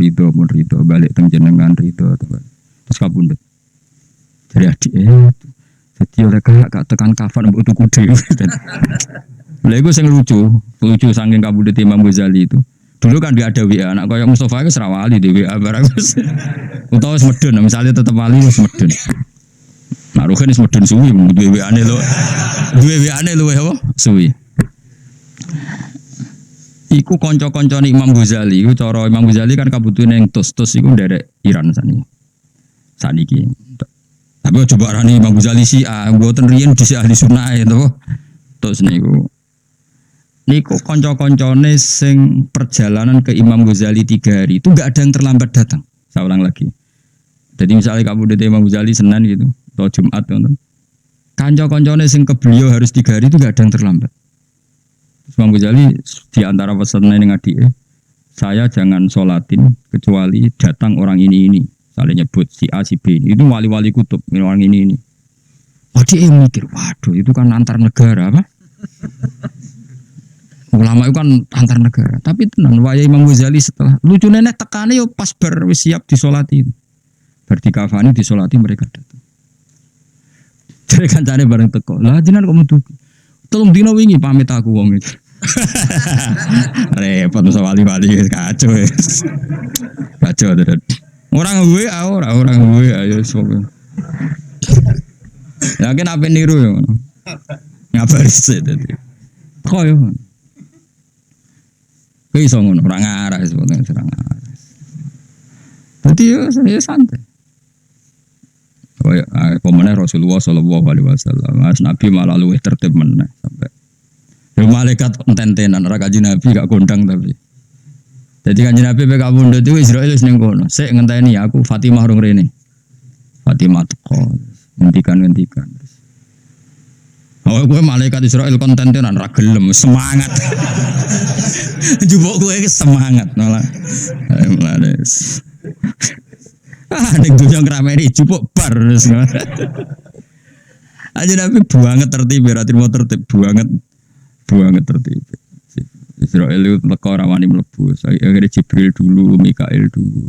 S1: balik teng jenengan ridho terus kabundut dari adik jadi oleh kakak tekan kafan mbok tuku dhewe lha iku sing lucu saking kabundut Imam Ghazali itu dulu kan dia ada WA anak koyo Mustofa wis ra wali di WA barang wis utawa wis medun misalnya tetep wali wis medun nah ruhen wis medun suwi duwe WA-ne lho apa suwi. Iku kanca-kancane Imam Ghazali, iku cara Imam Ghazali kan kabutune ning tos iku nderek Iran saniki. Tapi coba arani Imam Ghazali mboten riyen dhisik ahli sunnah to. Tos niku. Niku kanca-kancane sing perjalanan ke Imam Ghazali 3 hari itu enggak ada yang terlambat datang. Saya ulang lagi. Jadi misalnya kamu di Imam Ghazali Senin gitu atau Jumat gitu. Kanca-kancane sing ke beliau harus 3 hari itu enggak ada yang terlambat. Imam Ghazali di antara pesannya yang saya jangan sholatin kecuali datang orang ini. Saling nyebut si A, si B. Itu wali-wali kutub orang ini. Dia mikir, waduh itu kan antar negara apa? Ulama itu kan antar negara. Tapi tenan, waya Imam Ghazali setelah lucu nenek tekannya yo pas siap disolatin. Berarti kafani disolati mereka datang. Jadi kancane bareng teko. Lah jenengan kok metu. Tolong dino wingi pamit aku wong iki. Repot masa wali-wali kacau. Kacau tenan. Orang gue ayo sok. Yakin apa niru yo. Ngabari sih tadi. Kok yo. Kuwi iso ngono, ora ngarah sebetulnya serang arah. Dadi yo saya santai. Pemenang Rasulullah Sallallahu Alaihi Wasallam, Mas Nabi malah luwih tertib meneh sampai. Malaikat enten-tenan ora Kanjeng Nabi gak kondang tapi. Jadi Kanjeng Nabi PK Bunda itu Israil wis ning kono. Sik ngenteni aku Fatimah rung rene. Fatimah teko ngendikan. Oh gue malaikat Israil konten-tenan ra gelem semangat. Jupuk gue semangat malah. Males. Ning dunya ngrameni jupuk bar. Aja Nabi banget tertib, berarti mau tertib banget tertib. Israel itu teko ora wani mlebu. Akhirnya Jibril dulu, Mikail dulu.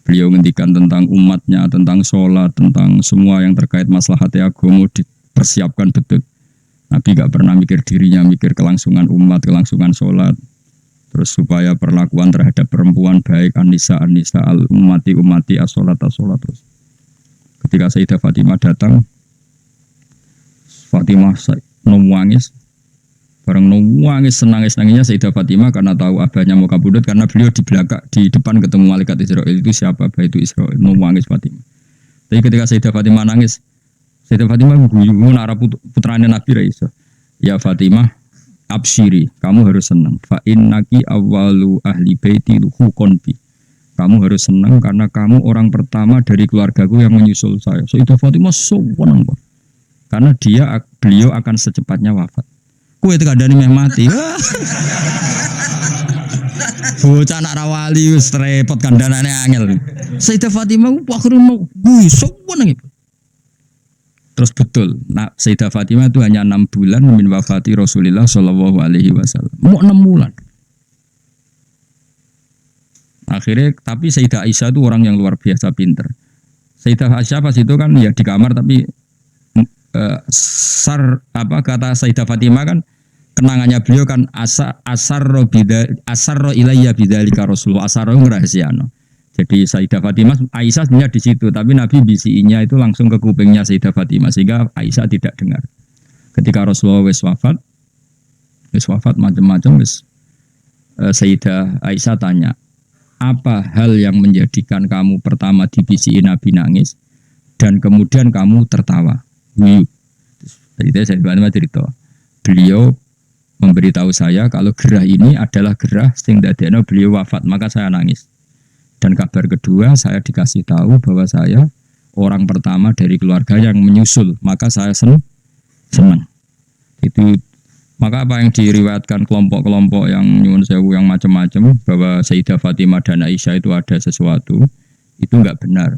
S1: Beliau ngendikan tentang umatnya, tentang sholat, tentang semua yang terkait maslahat agama dipersiapkan betul. Nabi gak pernah mikir dirinya, mikir kelangsungan umat, kelangsungan sholat. Terus supaya perlakuan terhadap perempuan baik an-nisa al-ummati as-sholat terus. Ketika Sayyidah Fatimah datang, Fatimah nangis. Bareng nangis senangis-nangisnya Sayyidah Fatimah karena tahu abahnya mau kabudut karena beliau di belakang di depan ketemu malaikat Israel itu siapa? Abah itu Israel. Nangis Fatimah. Tapi ketika Sayyidah Fatimah nangis, Sayyidah Fatimah guyu nara putrane Nabi Raisa. Ya Fatimah, absyiri, kamu harus senang. Fa innaki awwalu ahli baiti luhukon bi. Kamu harus senang karena kamu orang pertama dari keluargaku yang menyusul saya. Sayyidah Fatimah senang banget. Karena beliau akan secepatnya wafat. Kue itu kadang meh mati. Bocah anak rawali wis repot kandhanane angel. Sayyidah Fatimah akhirnya mau seneng itu. Terus betul, Sayyidah Fatimah itu hanya 6 bulan min wafati Rasulullah Shallallahu Alaihi Wasallam. Mau 6 bulan. Akhirnya, tapi Sayyidah Aisyah itu orang yang luar biasa pinter. Sayyidah Aisyah pas itu kan ya di kamar tapi kata Sayyidah Fatimah kan kenangannya beliau kan asarro ilayya bidzalika Rasulullah asarro ngrahasiano. Jadi Sayyidah Fatimah, Aisyah sebenarnya di situ, tapi Nabi bisinya itu langsung ke kupingnya Sayyidah Fatimah sehingga Aisyah tidak dengar. Ketika Rasulullah wis wafat macam-macam Sayyidah Aisyah tanya, apa hal yang menjadikan kamu pertama dibisiin Nabi nangis dan kemudian kamu tertawa? Jadi Sayyidah Fatimah cerita, beliau memberitahu saya kalau gerah ini adalah gerah sing dadekno beliau wafat, maka saya nangis. Dan kabar kedua saya dikasih tahu bahwa saya orang pertama dari keluarga yang menyusul, maka saya senang. Itu maka apa yang diriwayatkan kelompok-kelompok yang nyuwun sewu yang macam-macam bahwa Sayyidah Fatimah dan Aisyah itu ada sesuatu, itu enggak benar.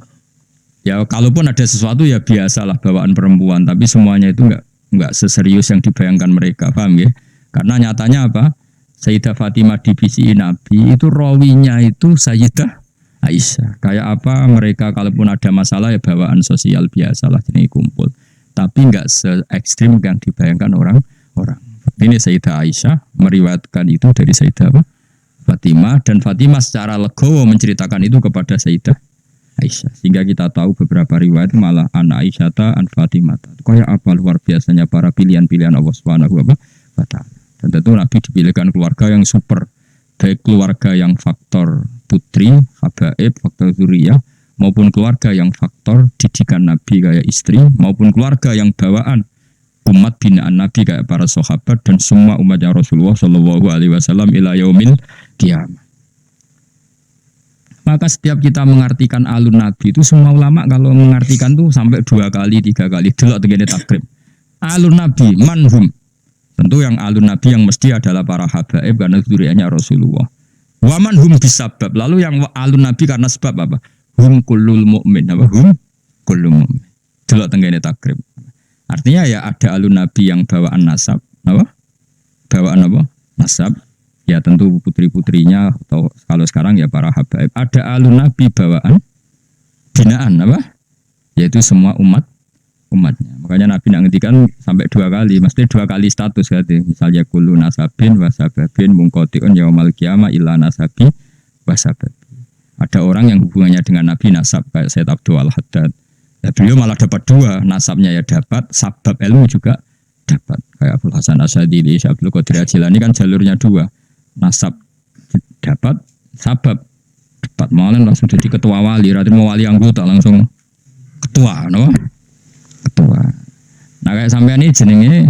S1: Ya kalaupun ada sesuatu ya biasalah bawaan perempuan, tapi semuanya itu enggak seserius yang dibayangkan mereka, paham ya? Karena nyatanya apa? Sayyidah Fatimah divisi Nabi itu rawinya itu Sayyidah Aisyah. Kayak apa mereka kalaupun ada masalah ya bawaan sosial biasa lah jadi kumpul. Tapi enggak se ekstrim yang dibayangkan orang-orang. Ini Sayyidah Aisyah meriwayatkan itu dari Sayyidah Fatimah dan Fatimah secara legowo menceritakan itu kepada Sayyidah Aisyah. Sehingga kita tahu beberapa riwayat malah an Aisyata an Fatimah. Kayak apa luar biasanya para pilihan-pilihan Allah Subhanahu wa taala. Dan tentu Nabi dipilihkan keluarga yang super, baik keluarga yang faktor putri, habaib, faktor zuriyah, maupun keluarga yang faktor didikan Nabi kayak istri, maupun keluarga yang bawaan umat binaan Nabi kayak para sahabat dan semua umatnya Rasulullah Shallallahu Alaihi Wasallam ila yaumil qiyamah. Maka setiap kita mengartikan alun Nabi itu semua ulama kalau mengartikan tuh sampai 2 kali, 3 kali delok tegene takrib. Alun Nabi manhum. Tentu yang alun Nabi yang mesti adalah para habaib karena zuriyahnya Rasulullah. Wa manhum bisabab. Lalu yang alun Nabi karena sebab apa? Hum kullul mu'min. Apa? Hum kullul mu'min. Delok tegene takrib. Artinya ya ada alun Nabi yang bawaan nasab. Apa? Bawaan apa? Nasab. Ya tentu putri-putrinya atau kalau sekarang ya para habaib. Ada alun Nabi bawaan binaan apa? Yaitu semua umatnya. Makanya Nabi nak ngendikan sampai 2 kali, mesti 2 kali status gitu. Misalnya kullu nasabin wasababin mungkotiun yaumal qiyamah illa nasabi wasabab. Ada orang yang hubungannya dengan Nabi nasab kayak Sayyid Abdul Al-Haddad. Ya beliau malah dapat 2, nasabnya ya dapat, sabab ilmu juga dapat. Kayak Abdul Hasan Asyadili, Abdul Qadir Jilani kan jalurnya 2. Nasab dapat, sabab dapat. Malah langsung jadi ketua wali, ratin mau wali anggota langsung ketua, no? Ketua. Nah kayak sampean ini jenenge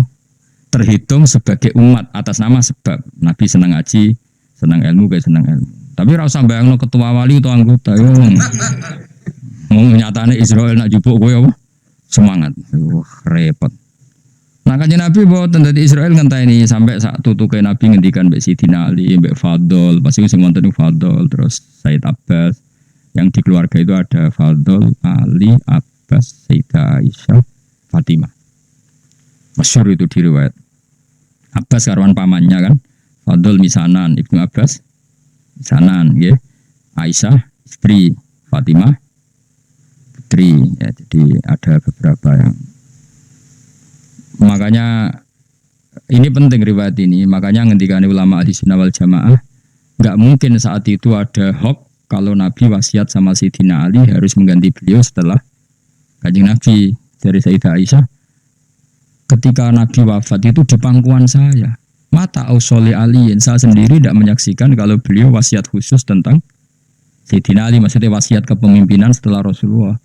S1: terhitung sebagai umat atas nama sebab Nabi senang ngaji, senang ilmu, kayak senang ilmu. Tapi ora usah bayangno ketua wali atau anggota yo. Mau nyatane Israel nak jupuk kowe apa? Semangat. Repot. Nah kanjeng Nabi boten dadi Israel ngenteni sampai sak tutuke Nabi ngendikan mbek Sidina Ali, mbek Fadl, pasti sing wonten Fadl, terus Said Abbas. Yang di keluarga itu ada Fadl, Ali, Abbas, Sayyidah Aisyah, Fatimah. Masyhur itu di riwayat. Abbas karwan pamannya kan. Fadl misanan, Ibnu Abbas misanan, nggih. Aisyah istri, Fatimah putri. Ya, jadi ada beberapa yang makanya ini penting riwayat ini. Makanya ngendikane ulama ahli sunnah wal jamaah nggak mungkin saat itu ada hoax kalau Nabi wasiat sama Sayyidina Ali harus mengganti beliau setelah Kanjeng Nabi. Dari Sayyidah Aisyah ketika Nabi wafat itu di pangkuan saya mata ausoli aliin, saya sendiri tidak menyaksikan kalau beliau wasiat khusus tentang Sayyidina Ali, maksudnya wasiat kepemimpinan setelah Rasulullah.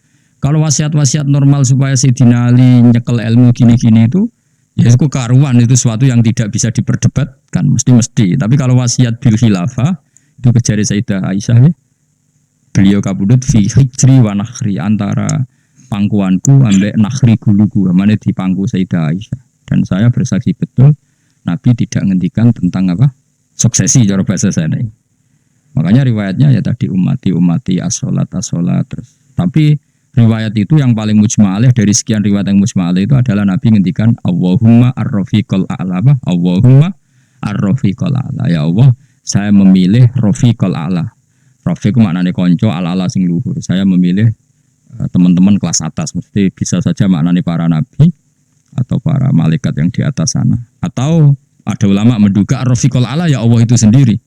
S1: Kalau wasiat-wasiat normal supaya Sayyidina Ali nyekel ilmu gini-gini itu, ya itu karuan, itu sesuatu yang tidak bisa diperdebatkan, mesti-mesti. Tapi kalau wasiat bil khilafah, itu kejari Sayyidah Aisyah, ya. Beliau kabudut fi hijri wa nakhri, antara pangkuanku ambek nakhri guluku, mana di pangku Sayyidah Aisyah. Dan saya bersaksi betul, Nabi tidak ngendikan tentang apa? Suksesi, cara bahasa saya ini. Makanya riwayatnya ya tadi umati as-sholat terus. Tapi riwayat itu yang paling mujma'alih dari sekian riwayat yang mujma'alih itu adalah Nabi ngendikan Allahumma ar-rafiqal a'la. Allahumma ar-rafiqal a'la. Ya Allah, saya memilih rafiqal a'la. Rafiq maknanya konco, al-a'la sing luhur. Saya memilih teman-teman kelas atas. Mesti bisa saja maknanya para nabi atau para malaikat yang di atas sana. Atau ada ulama menduga ar-rafiqal a'la ya Allah itu sendiri.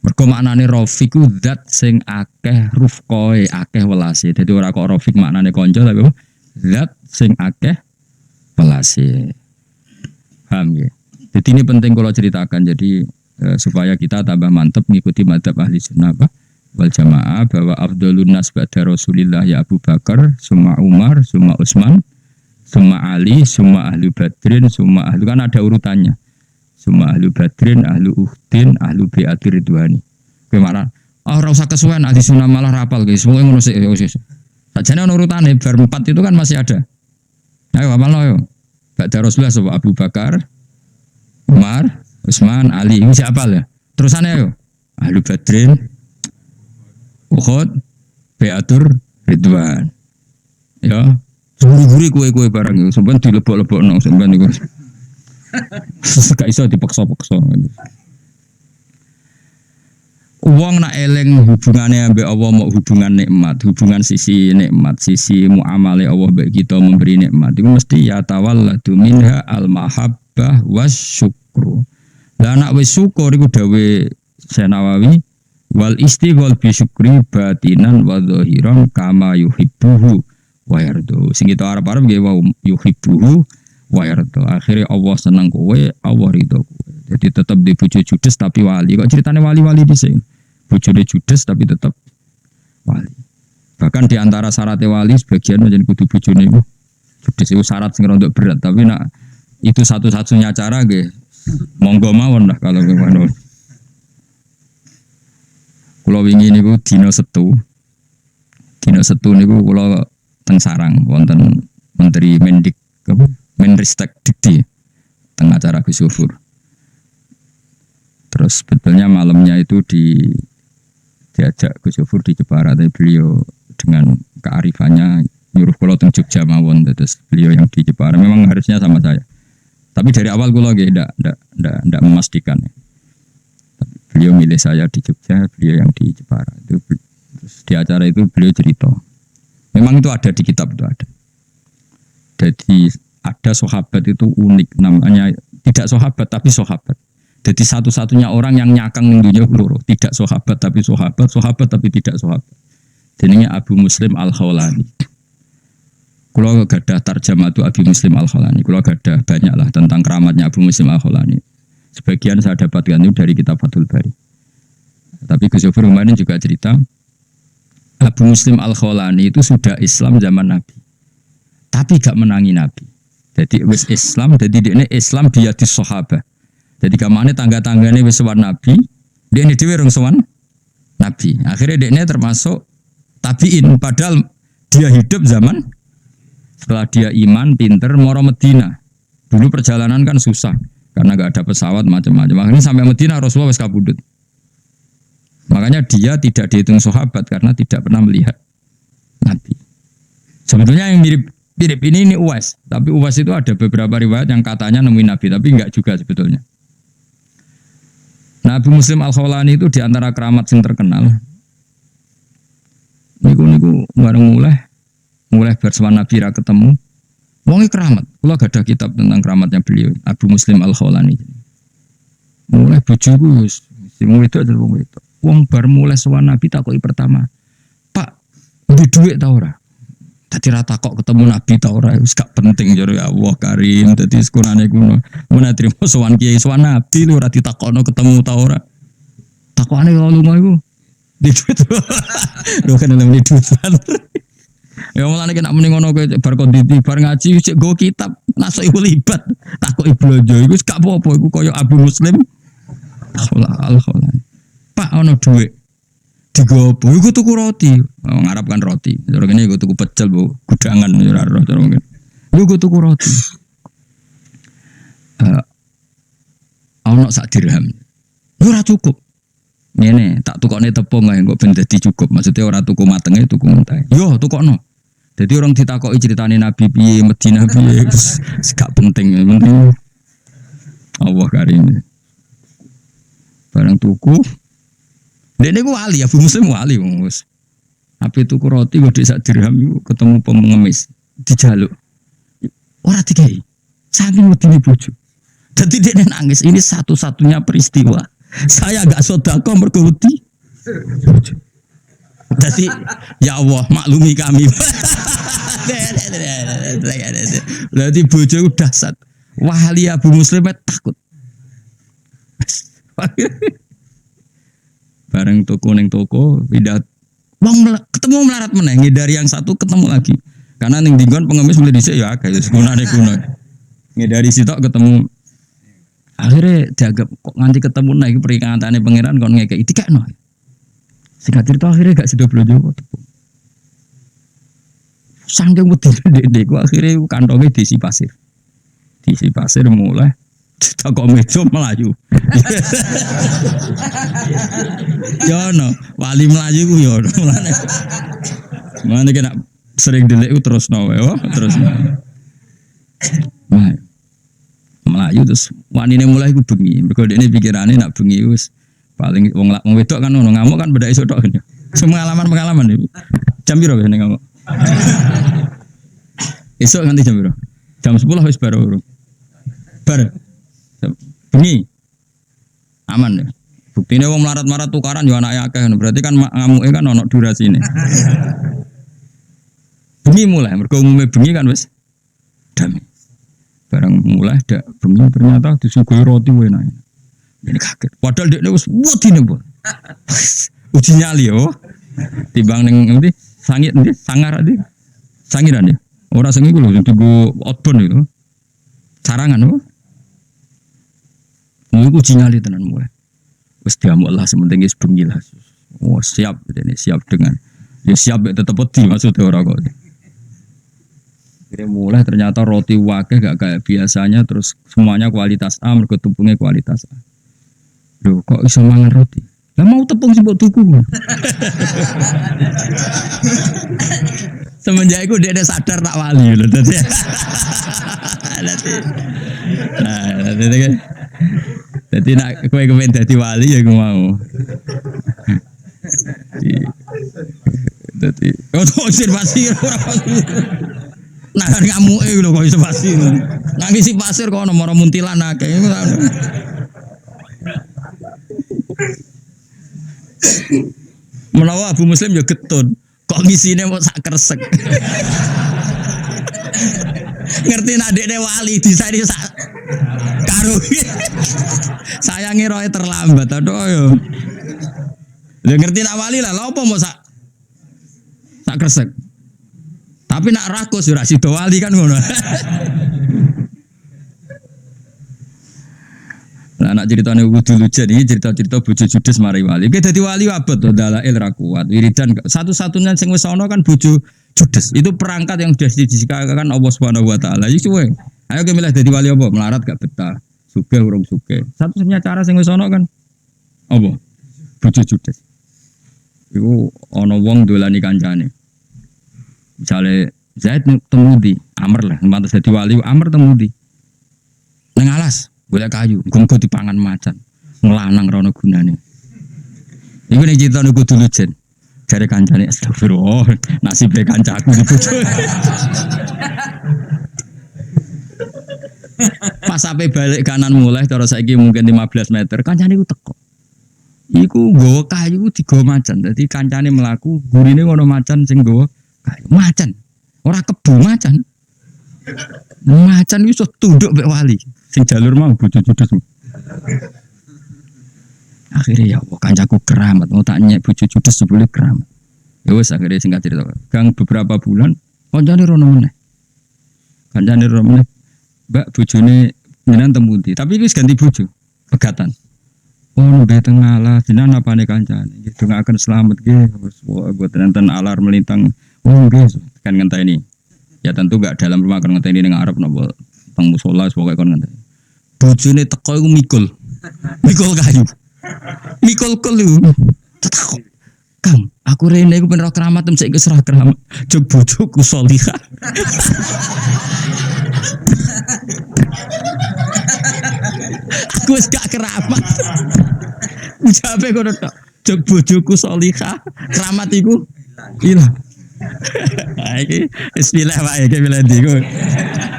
S1: Mergo maknane rafiqu zat sing akeh rufqoe, akeh welase. Dadi ora kok rafiq maknane kanca tapi zat sing akeh welase. Paham ya? Jadi ini penting kalau ceritakan jadi supaya kita tambah mantep mengikuti madzhab ahli sunnah wal jamaah bahwa afdhalun nas ba'da Rasulillah ya Abu Bakar, summa Umar, summa Utsman, summa Ali, summa ahlu Badrin, summa ahlu, kan ada urutannya. Summa ahlu Badrin, ahlu Uhdin, ahlu Bi'atir Ridwani. Gimana? Ora usah kesuwen ahli sunnah malah rapal guys. Semua ngono sik. Sajane ono urutane bar 4 itu kan masih ada. Ayo hafalno yo. Ba'da Rasulullah sapa Abu Bakar, Umar, Utsman, Ali. Ini siapa ya? Terusane yo. Ahlu Badrin, Uhud, Bi'atur Ridwan. Ya. Guri-guri kue-kue barang itu. Sampeyan dilebok-lebokno sampeyan niku. Gak iso dipaksa-paksa. Wong nak eling hubungannya ambek Allah mau hubungan nikmat, hubungan sisi nikmat, sisi muamale Allah mbek kita memberi nikmat. Itu mesti ya tawalladu minha al mahabbah was syukru. Lah nak wis syukur iku dawe Senawawi wal istighol bi syukri batinan wa dhahiran kama yuhibbuhu wa yardu. Sing kita arep-arep nggih wa yuhibbuhu wa yardu. Akhire Allah seneng kowe, Allah ridho kowe. Jadi tetap di bojo judes tapi wali. Kok ceritanya wali-wali di sini? Bojone judes tapi tetap wali. Bahkan di antara syarat wali sebagian menjadi kudu bojone itu judes itu syarat sing rada berat. Tapi nak itu satu-satunya cara nggih. Monggo mawon lah kalau ngono. Kula wingi niku dina Setu. Dina Setu niku kula teng sarang wonten Menteri Mendik Menristek Dikti teng acara Gus Yufur. Terus sebetulnya malamnya itu diajak Gus Yufur di Jepara, tapi beliau dengan kearifannya nyuruh kula teng Jogja mawon, terus beliau yang di Jepara memang harusnya sama saya. Tapi dari awal kula nggih ndak memastikan. Tapi beliau milih saya di Jogja, beliau yang di Jepara. Itu terus di acara itu beliau cerita. Memang itu ada di kitab itu ada. Jadi ada sahabat itu unik namanya, tidak sahabat tapi sahabat. Jadi satu-satunya orang yang nyakang ning dunya loro, tidak sahabat tapi sahabat, sahabat tapi tidak sahabat. Jenenge Abu Muslim Al-Khawlani. Kula gadah tarjamatu Abu Muslim Al-Khawlani. Kula gadah banyak lah tentang keramatnya Abu Muslim Al-Khawlani. Sebagian saya dapatkan itu dari kitab Fathul Bari. Tapi Gus Yufur kemarin juga cerita Abu Muslim Al-Khawlani itu sudah Islam zaman Nabi. Tapi gak menangi Nabi. Jadi wis Islam, jadi dia Islam dia di sahabat. Jadi kamane tangga-tanggane wis sowan Nabi, dekne dhewe rong sowan Nabi. Akhirnya dekne termasuk tabiin padahal dia hidup zaman setelah dia iman, pinter, moro Medina. Dulu perjalanan kan susah karena enggak ada pesawat macam-macam. Akhirnya sampai Medina Rasulullah wis kabudut. Makanya dia tidak dihitung sahabat karena tidak pernah melihat Nabi. Sebetulnya yang mirip ini Uwais, tapi Uwais itu ada beberapa riwayat yang katanya nemuin Nabi, tapi enggak juga sebetulnya. Nabi Muslim Al-Khawlani itu diantara keramat yang terkenal. Niku bareng mulai bersuara Nabi ra ketemu. Wonge keramat. Kula gadah kitab tentang keramatnya beliau, Abu Muslim Al-Khawlani. Mulai bojoku wis sing wedok adalah wong wedok. Wong bar mulai sowan Nabi takoki pertama, "Pak, duwe dhuwit ta ora?" Dadi ra takok ketemu Nabi ta ora, wis gak penting jare ya Allah Karim. Dadi sekunane kuno. Mun trimo sowan kiai sowan Nabi lu ora ditakokno ketemu ta ora. Takokane kok lunga iku. Duit. Lho kan nemeni duit. Ya mulane nek muni ngono kowe bar konditi bar ngaji cek go kitab nasuk iku libat. Takoki blonjo iku wis gak apa-apa iku koyo Abu Muslim Al-Khawlani. Pak ono dhuwit. Digopo iku tuku roti, ngarapkan roti. Cara kene iku tuku pecel, Bu. Gudangan ora ora cara ngene. Iku tuku roti. Ono sak dirham. Ora cukup. Ngene, tak tukokne tepung ae kok ben dadi cukup. Maksudnya ora tuku matenge, tuku mentah. Yo, tukokno. Jadi orang ditakoki ceritane Nabi piye, Madinah piye, gak penting, penting Allah Karim. Barang tuku Dene ku wali, Abu Muslim wali wis. Ape tuku roti gede sak dirham iku ketemu pengemis dijaluk. Ora dikai. Saking wedine bojo. Dadi dene nangis, ini satu-satunya peristiwa. Saya enggak sedekah mergo wedi. Dadi ya Allah maklumi kami. Dadi bojo udah dahsyat. Wali Abu Muslim takut. Bareng toko neng toko pindah ketemu melarat meneh ngedari yang satu ketemu lagi karena ning dinggon pengemis mulai dhisik ya akeh gunane kuno ngedari sitok ketemu akhirnya dianggap kok nganti ketemu nah iki peringatane pangeran kon ngekeki dikekno singkat cerita akhirnya gak sido blojo saking wedine ndek akhirnya kantonge diisi pasir mulai tak kok meja Melayu. Yono, wali Melayu ku yo. Mulane kena sering delik terus nawe, terus. Nah, Melayu terus wanine mulai ku bengi. Mergo dekne pikirane nak bengi wis Paling wong wedok kan ngono, ngamuk kan beda iso tok. Pengalaman iki. Jam piro biasane ngamuk? Esuk nganti jam piro? Jam 10 wis baru. Bar. Bengi. Aman ya. Buktine wong melarat-marat tukaran yo anake akeh. Berarti kan ngamuke kan ono durasine. Bengi mulai, mergo umume bengi kan wis damai. Barang mulai dak bengi ternyata disuguhi roti enak. Ini kaget. Padahal dekne wis wedine, Bu. Uji nyali yo. Timbang ning ngendi? Sangit ndi? Sangar ndi? Sangiran ya. Ora sing iku lho digo outbound itu. Carangan apa? Niku uji nyali tenan mulai. Wis diamuk lah sementing wis bengi lah. Oh, siap dene, siap dengan. Ya siap tetep wedi maksudnya ora kok. Kira mulai ternyata roti wakeh gak kayak biasanya terus semuanya kualitas A mergo tepungnya kualitas A. Loh kok iso mangan roti? Lah mau tepung sing mbok tuku. Semenjak itu dia sadar tak wali lho dadi. Nah, dadi kan. Dadi nak kowe kepen dadi wali ya aku mau. Dadi oh sir pasir ora pasir. Nah kan ngamuke lho kok iso pasir. Nangis si pasir kok ono mara muntilan akeh. Menawa Abu Muslim ya getun. Kok ngisine mau sak kresek. Ngerti nak dekne wali disaini sak karo. Sayange roe terlambat aduh yo. Lah ngerti nak wali lah lha opo mau sak kresek. Tapi nak rakus ora sida wali kan ngono. Nah, anak ceritane kudu lucu ini cerita-cerita bojo judes mari wali. Oke dadi wali abot to dalail ra kuat. Wiridan satu-satunya sing wis ana kan bojo judes. Itu perangkat yang sudah disikakan Allah Subhanahu wa taala. Iki suwe. Ayo ke milih dadi wali apa? Melarat gak betah. Sugih urung sugih. Satu-satunya cara sing wis ana kan apa? Bojo judes. Iku ana wong dolani kancane. Misale Zaid temudi, Amr lah, mantas dadi wali Amr temudi. Nang alas golek kayu, muga dipangan macan. Nglanang rono gunane. Iku nek cerita niku kudu lujen. Jare kancane astagfirullah, nasibe kancaku dibojo. Pas sampai balik kanan mulai cara saiki mungkin 15 meter, kancane iku teko. Iku nggawa kayu digawa macan. Dadi kancane mlaku, gurine ngono macan sing nggawa kayu. Macan. Ora kebo macan. Macan iso tunduk mek wali. Sing jalur mau bojo judes. Akhirnya ya Allah kancaku keramat, mau tak nyek bojo judes sebule keramat. Ya wis akhirnya singkat cerita. Gang beberapa bulan kancane rono meneh. Kancane rono meneh. Mbak bojone jenengan temudi, tapi wis ganti bojo. Pegatan. Oh udah tengah lah, jenengan apane kancane? Gitu akan selamat nggih. Buat nonton alar melintang. Oh nggih, kan ngenteni. Ya tentu gak dalam rumah kan ngenteni ning arep napa teng musala pokoke kon ngenteni. Bojone teko iku mikul. Mikul kayu. Mikul kelu. Tetakok. Kang, aku rene iku ben ro keramat tem sik serah keramat. Jog bojoku sholihah. Aku wis gak keramat. Ujabe ngono tok. Jog bojoku sholihah. Keramat iku ilang. Iki bismillah wae iki milih ndi ku.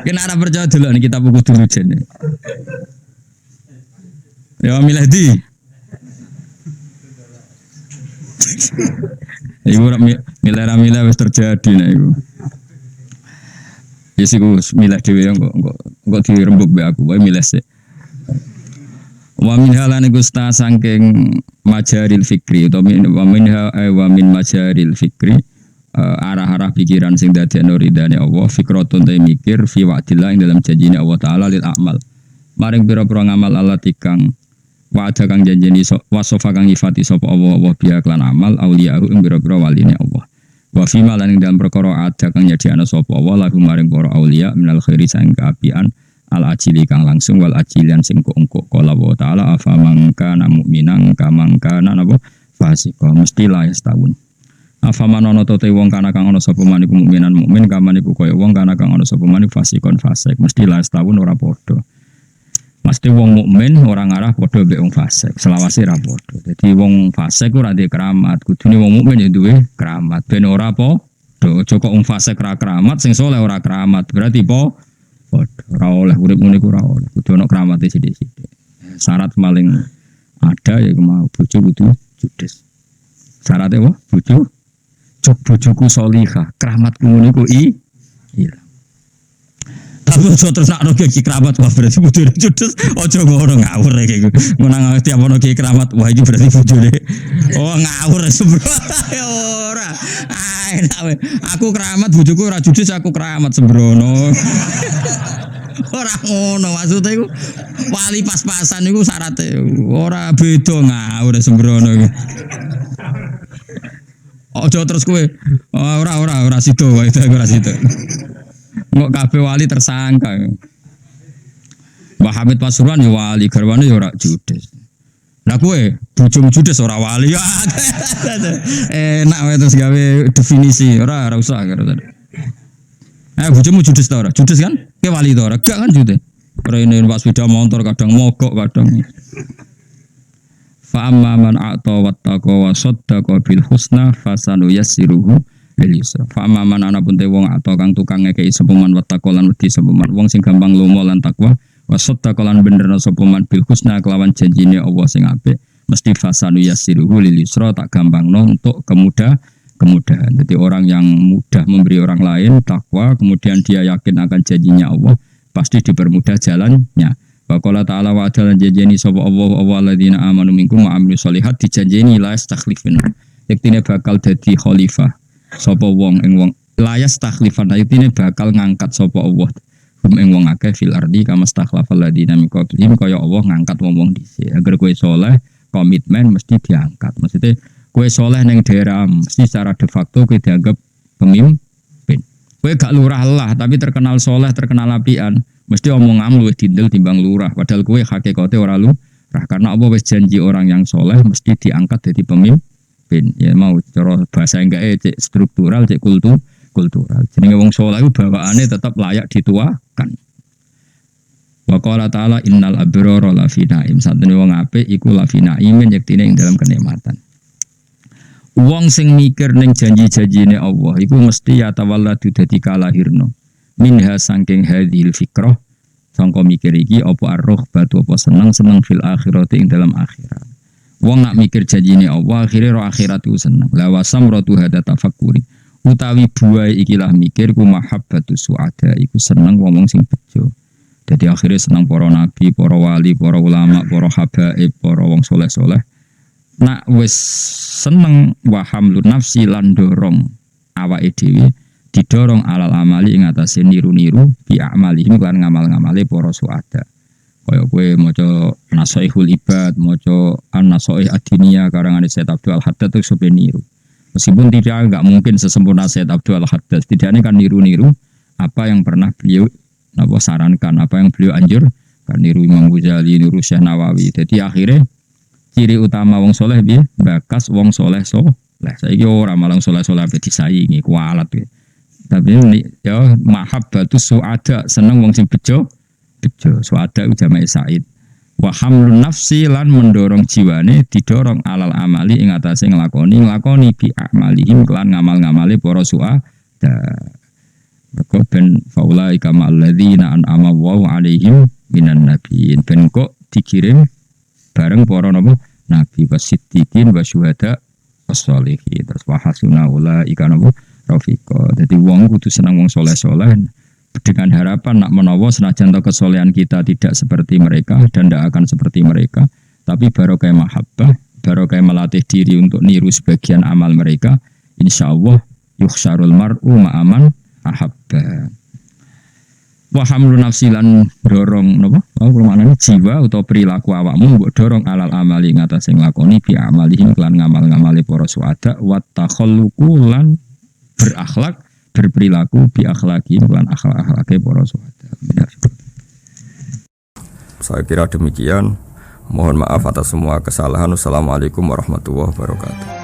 S1: Kena ora percaya delok nih kita buku dulu jene. Ya milih ndi. Iku milih wis terjadi nek iku. Wis iku milih dhewe kok dirembuk be aku wae milih sik. Wa min halane gusta saking majaril fikri utawa wa min majaril fikri arah-arah pikiran sing dadekno ridane Allah fikratun ta mikir fi wa'dillah ing dalam janjine Allah taala lil amal maring pira-pira ngamal Allah tikang wa'ada kang janjeni wasofa kang nyifati sapa Allah biya klan amal auliya ing pira-pira waline Allah wa fi malan ing dalam perkara ada kang nyediakno sapa Allah lagu maring para auliya minal khairi sang kaapian al ajili kang langsung wal ajilian sing engko qala wa taala afa mangka mu'minan kamangka napa fasika mestilah setahun. Afaman ana te wong kana kang ana sapa man iku mukminan mukmin kaman iku kaya wong kana kang ana sapa man fasikon fasik mesti lah setahun ora padha. Mesti wong mukmin ora ngarah padha mbek wong fasik, selawase ra padha. Dadi wong fasik ora duwe keramat, kudune wong mukmin ya duwe keramat. Ben ora padha, aja kok wong fasik ra keramat, sing saleh ora keramat. Berarti padha ora oleh urip ngene iku ora oleh. Kudu ana keramate sithik-sithik. Syarat paling ada ya mau bojo kudu judes. Syaratnya apa? Bojoku sholihah, keramatku ngono iku iya. Tapi ojo terus nak nogi keramat wah berarti bojone judes. Ojo ngono ngawur ya kayak gitu. Menang tiap ono ki keramat wah iki berarti bojone. Oh ngawur sembrono ya ora. Aku keramat bojoku ora judes aku keramat sembrono. Ora ngono maksudnya iku wali pas-pasan iku syaratnya ora beda ngawur sembrono iku. Ojo terus kowe ora sido wae ora sido. Ngok kabeh wali tersangka. Mbah Hamid Pasuruan ya wali, garwane ya ora judes. Lah kowe bojomu judes ora wali. Enak wae terus gawe definisi, ora usah karo tadi. Bojomu judes ta ora? Judes kan? Kowe wali ta ora? Gak kan judes. Rene pas sepeda motor kadang mogok kadang. Fa amma man a'ta wattaqa wa saddaqa bil husna fasanu yassiruhu lil yusra. Fa amma man ana pun te wong a'ta kang tukang ngekeki sepeman wattaqa lan wedi sepeman wong sing gampang lomo lan takwa wa saddaqa lan benerna sepeman bil husna kelawan janjine Allah sing apik mesti fasanu yassiruhu lil yusra tak gampangno untuk kemudahan. Jadi orang yang mudah memberi orang lain takwa kemudian dia yakin akan janjinya Allah pasti dipermudah jalannya. Waqala ta'ala wa adalan janjeni sapa Allah alladzina amanu minkum wa amilus sholihat dijanjeni la yastakhlifun. Yektine bakal dadi khalifah sapa wong ing wong la yastakhlifun yektine bakal ngangkat sapa Allah hum ing wong akeh fil ardi kama stakhlafal ladzina min qablihim kaya Allah ngangkat wong-wong dhisik. Agar kowe saleh komitmen mesti diangkat. Maksudnya kowe saleh ning daerah mesti secara de facto kowe dianggap pemimpin. Kowe gak lurah lah tapi terkenal saleh, terkenal apian. Mesti omongan luwih dindel timbang lurah padahal kowe hakikate ora lurah karena apa wis janji orang yang soleh mesti diangkat jadi pemimpin ya mau cara bahasa enggak cek struktural cek kultural jenenge wong soleh iku bawaane tetap layak dituakan. Wa qala ta'ala innal abrara lafi naim satene wong apik iku lafi naimin yektine ing dalam kenikmatan. Wong sing mikir ning janji-janjine Allah iku mesti ya tawalladu dadi kalahirno minha saking hadhil fikrah sangka mikir iki apa arroh batu apa seneng fil akhirati ing dalam akhirat. Wong nak mikir janjine Allah akhire ro akhirat ku seneng. La wasam ratu hada tafakkuri utawi buai ikilah mikir ku mahabbatu suada iku seneng wong sing bejo. Jadi akhire seneng para nabi, para wali, para ulama, para habaib, para wong soleh-soleh. Nak wis seneng wa hamlun nafsi lan dorong awake dhewe didorong alal amali ing atase niru-niru bi amalihim lan ngamal-ngamale para suada. Kaya kowe maca Nasaihul Ibad, maca An-Nasaih Ad-Diniyah karangan Sayyid Abdul Al-Haddad itu sampai niru. Meskipun enggak mungkin sesempurna Sayyid Abdul Al-Haddad, setidaknya kan niru-niru apa yang pernah beliau sarankan, apa yang beliau anjurkan, niru Imam Ghazali, niru Syekh Nawawi. Jadi akhirnya ciri utama wong soleh piye? Bakas wong soleh. Saiki ora malang soleh-soleh ape disaingi kualat piye. Tapi ini ya mahabbatus suada seneng wong sing bejo suada jamae said wa hamlun nafsi lan mendorong jiwane didorong alal amali ing atase nglakoni bi amalihim lan ngamal-ngamale para suada. Maka ben faulaika ma'al ladzina an'ama Allahu 'alaihim minan nabiyyin ben kok dikirim bareng para nabi wasiddiqin wasyuhada wassalihin terus wa hasuna ulaika Rafiko. Jadi wong kudu senang wong soleh-soleh dengan harapan nak menawa senajan kesolehan kita tidak seperti mereka dan tidak akan seperti mereka, tapi barokah mahabbah, barokah melatih diri untuk niru sebagian amal mereka, insyaallah yukhsarul mar'u ma'aman ahabba. Wa hamlu nafsi lan dorong napa? Maknane jiwa atau perilaku awakmu mbok dorong alal amali ngatasé nglakoni bi amalihim lan ngamal-ngamale para suada wa takhalluqu lan berakhlak berperilaku bi akhlaki lan akhlak-akhlake para sahabat. Saya kira demikian. Mohon maaf atas semua kesalahan. Wassalamualaikum warahmatullahi wabarakatuh.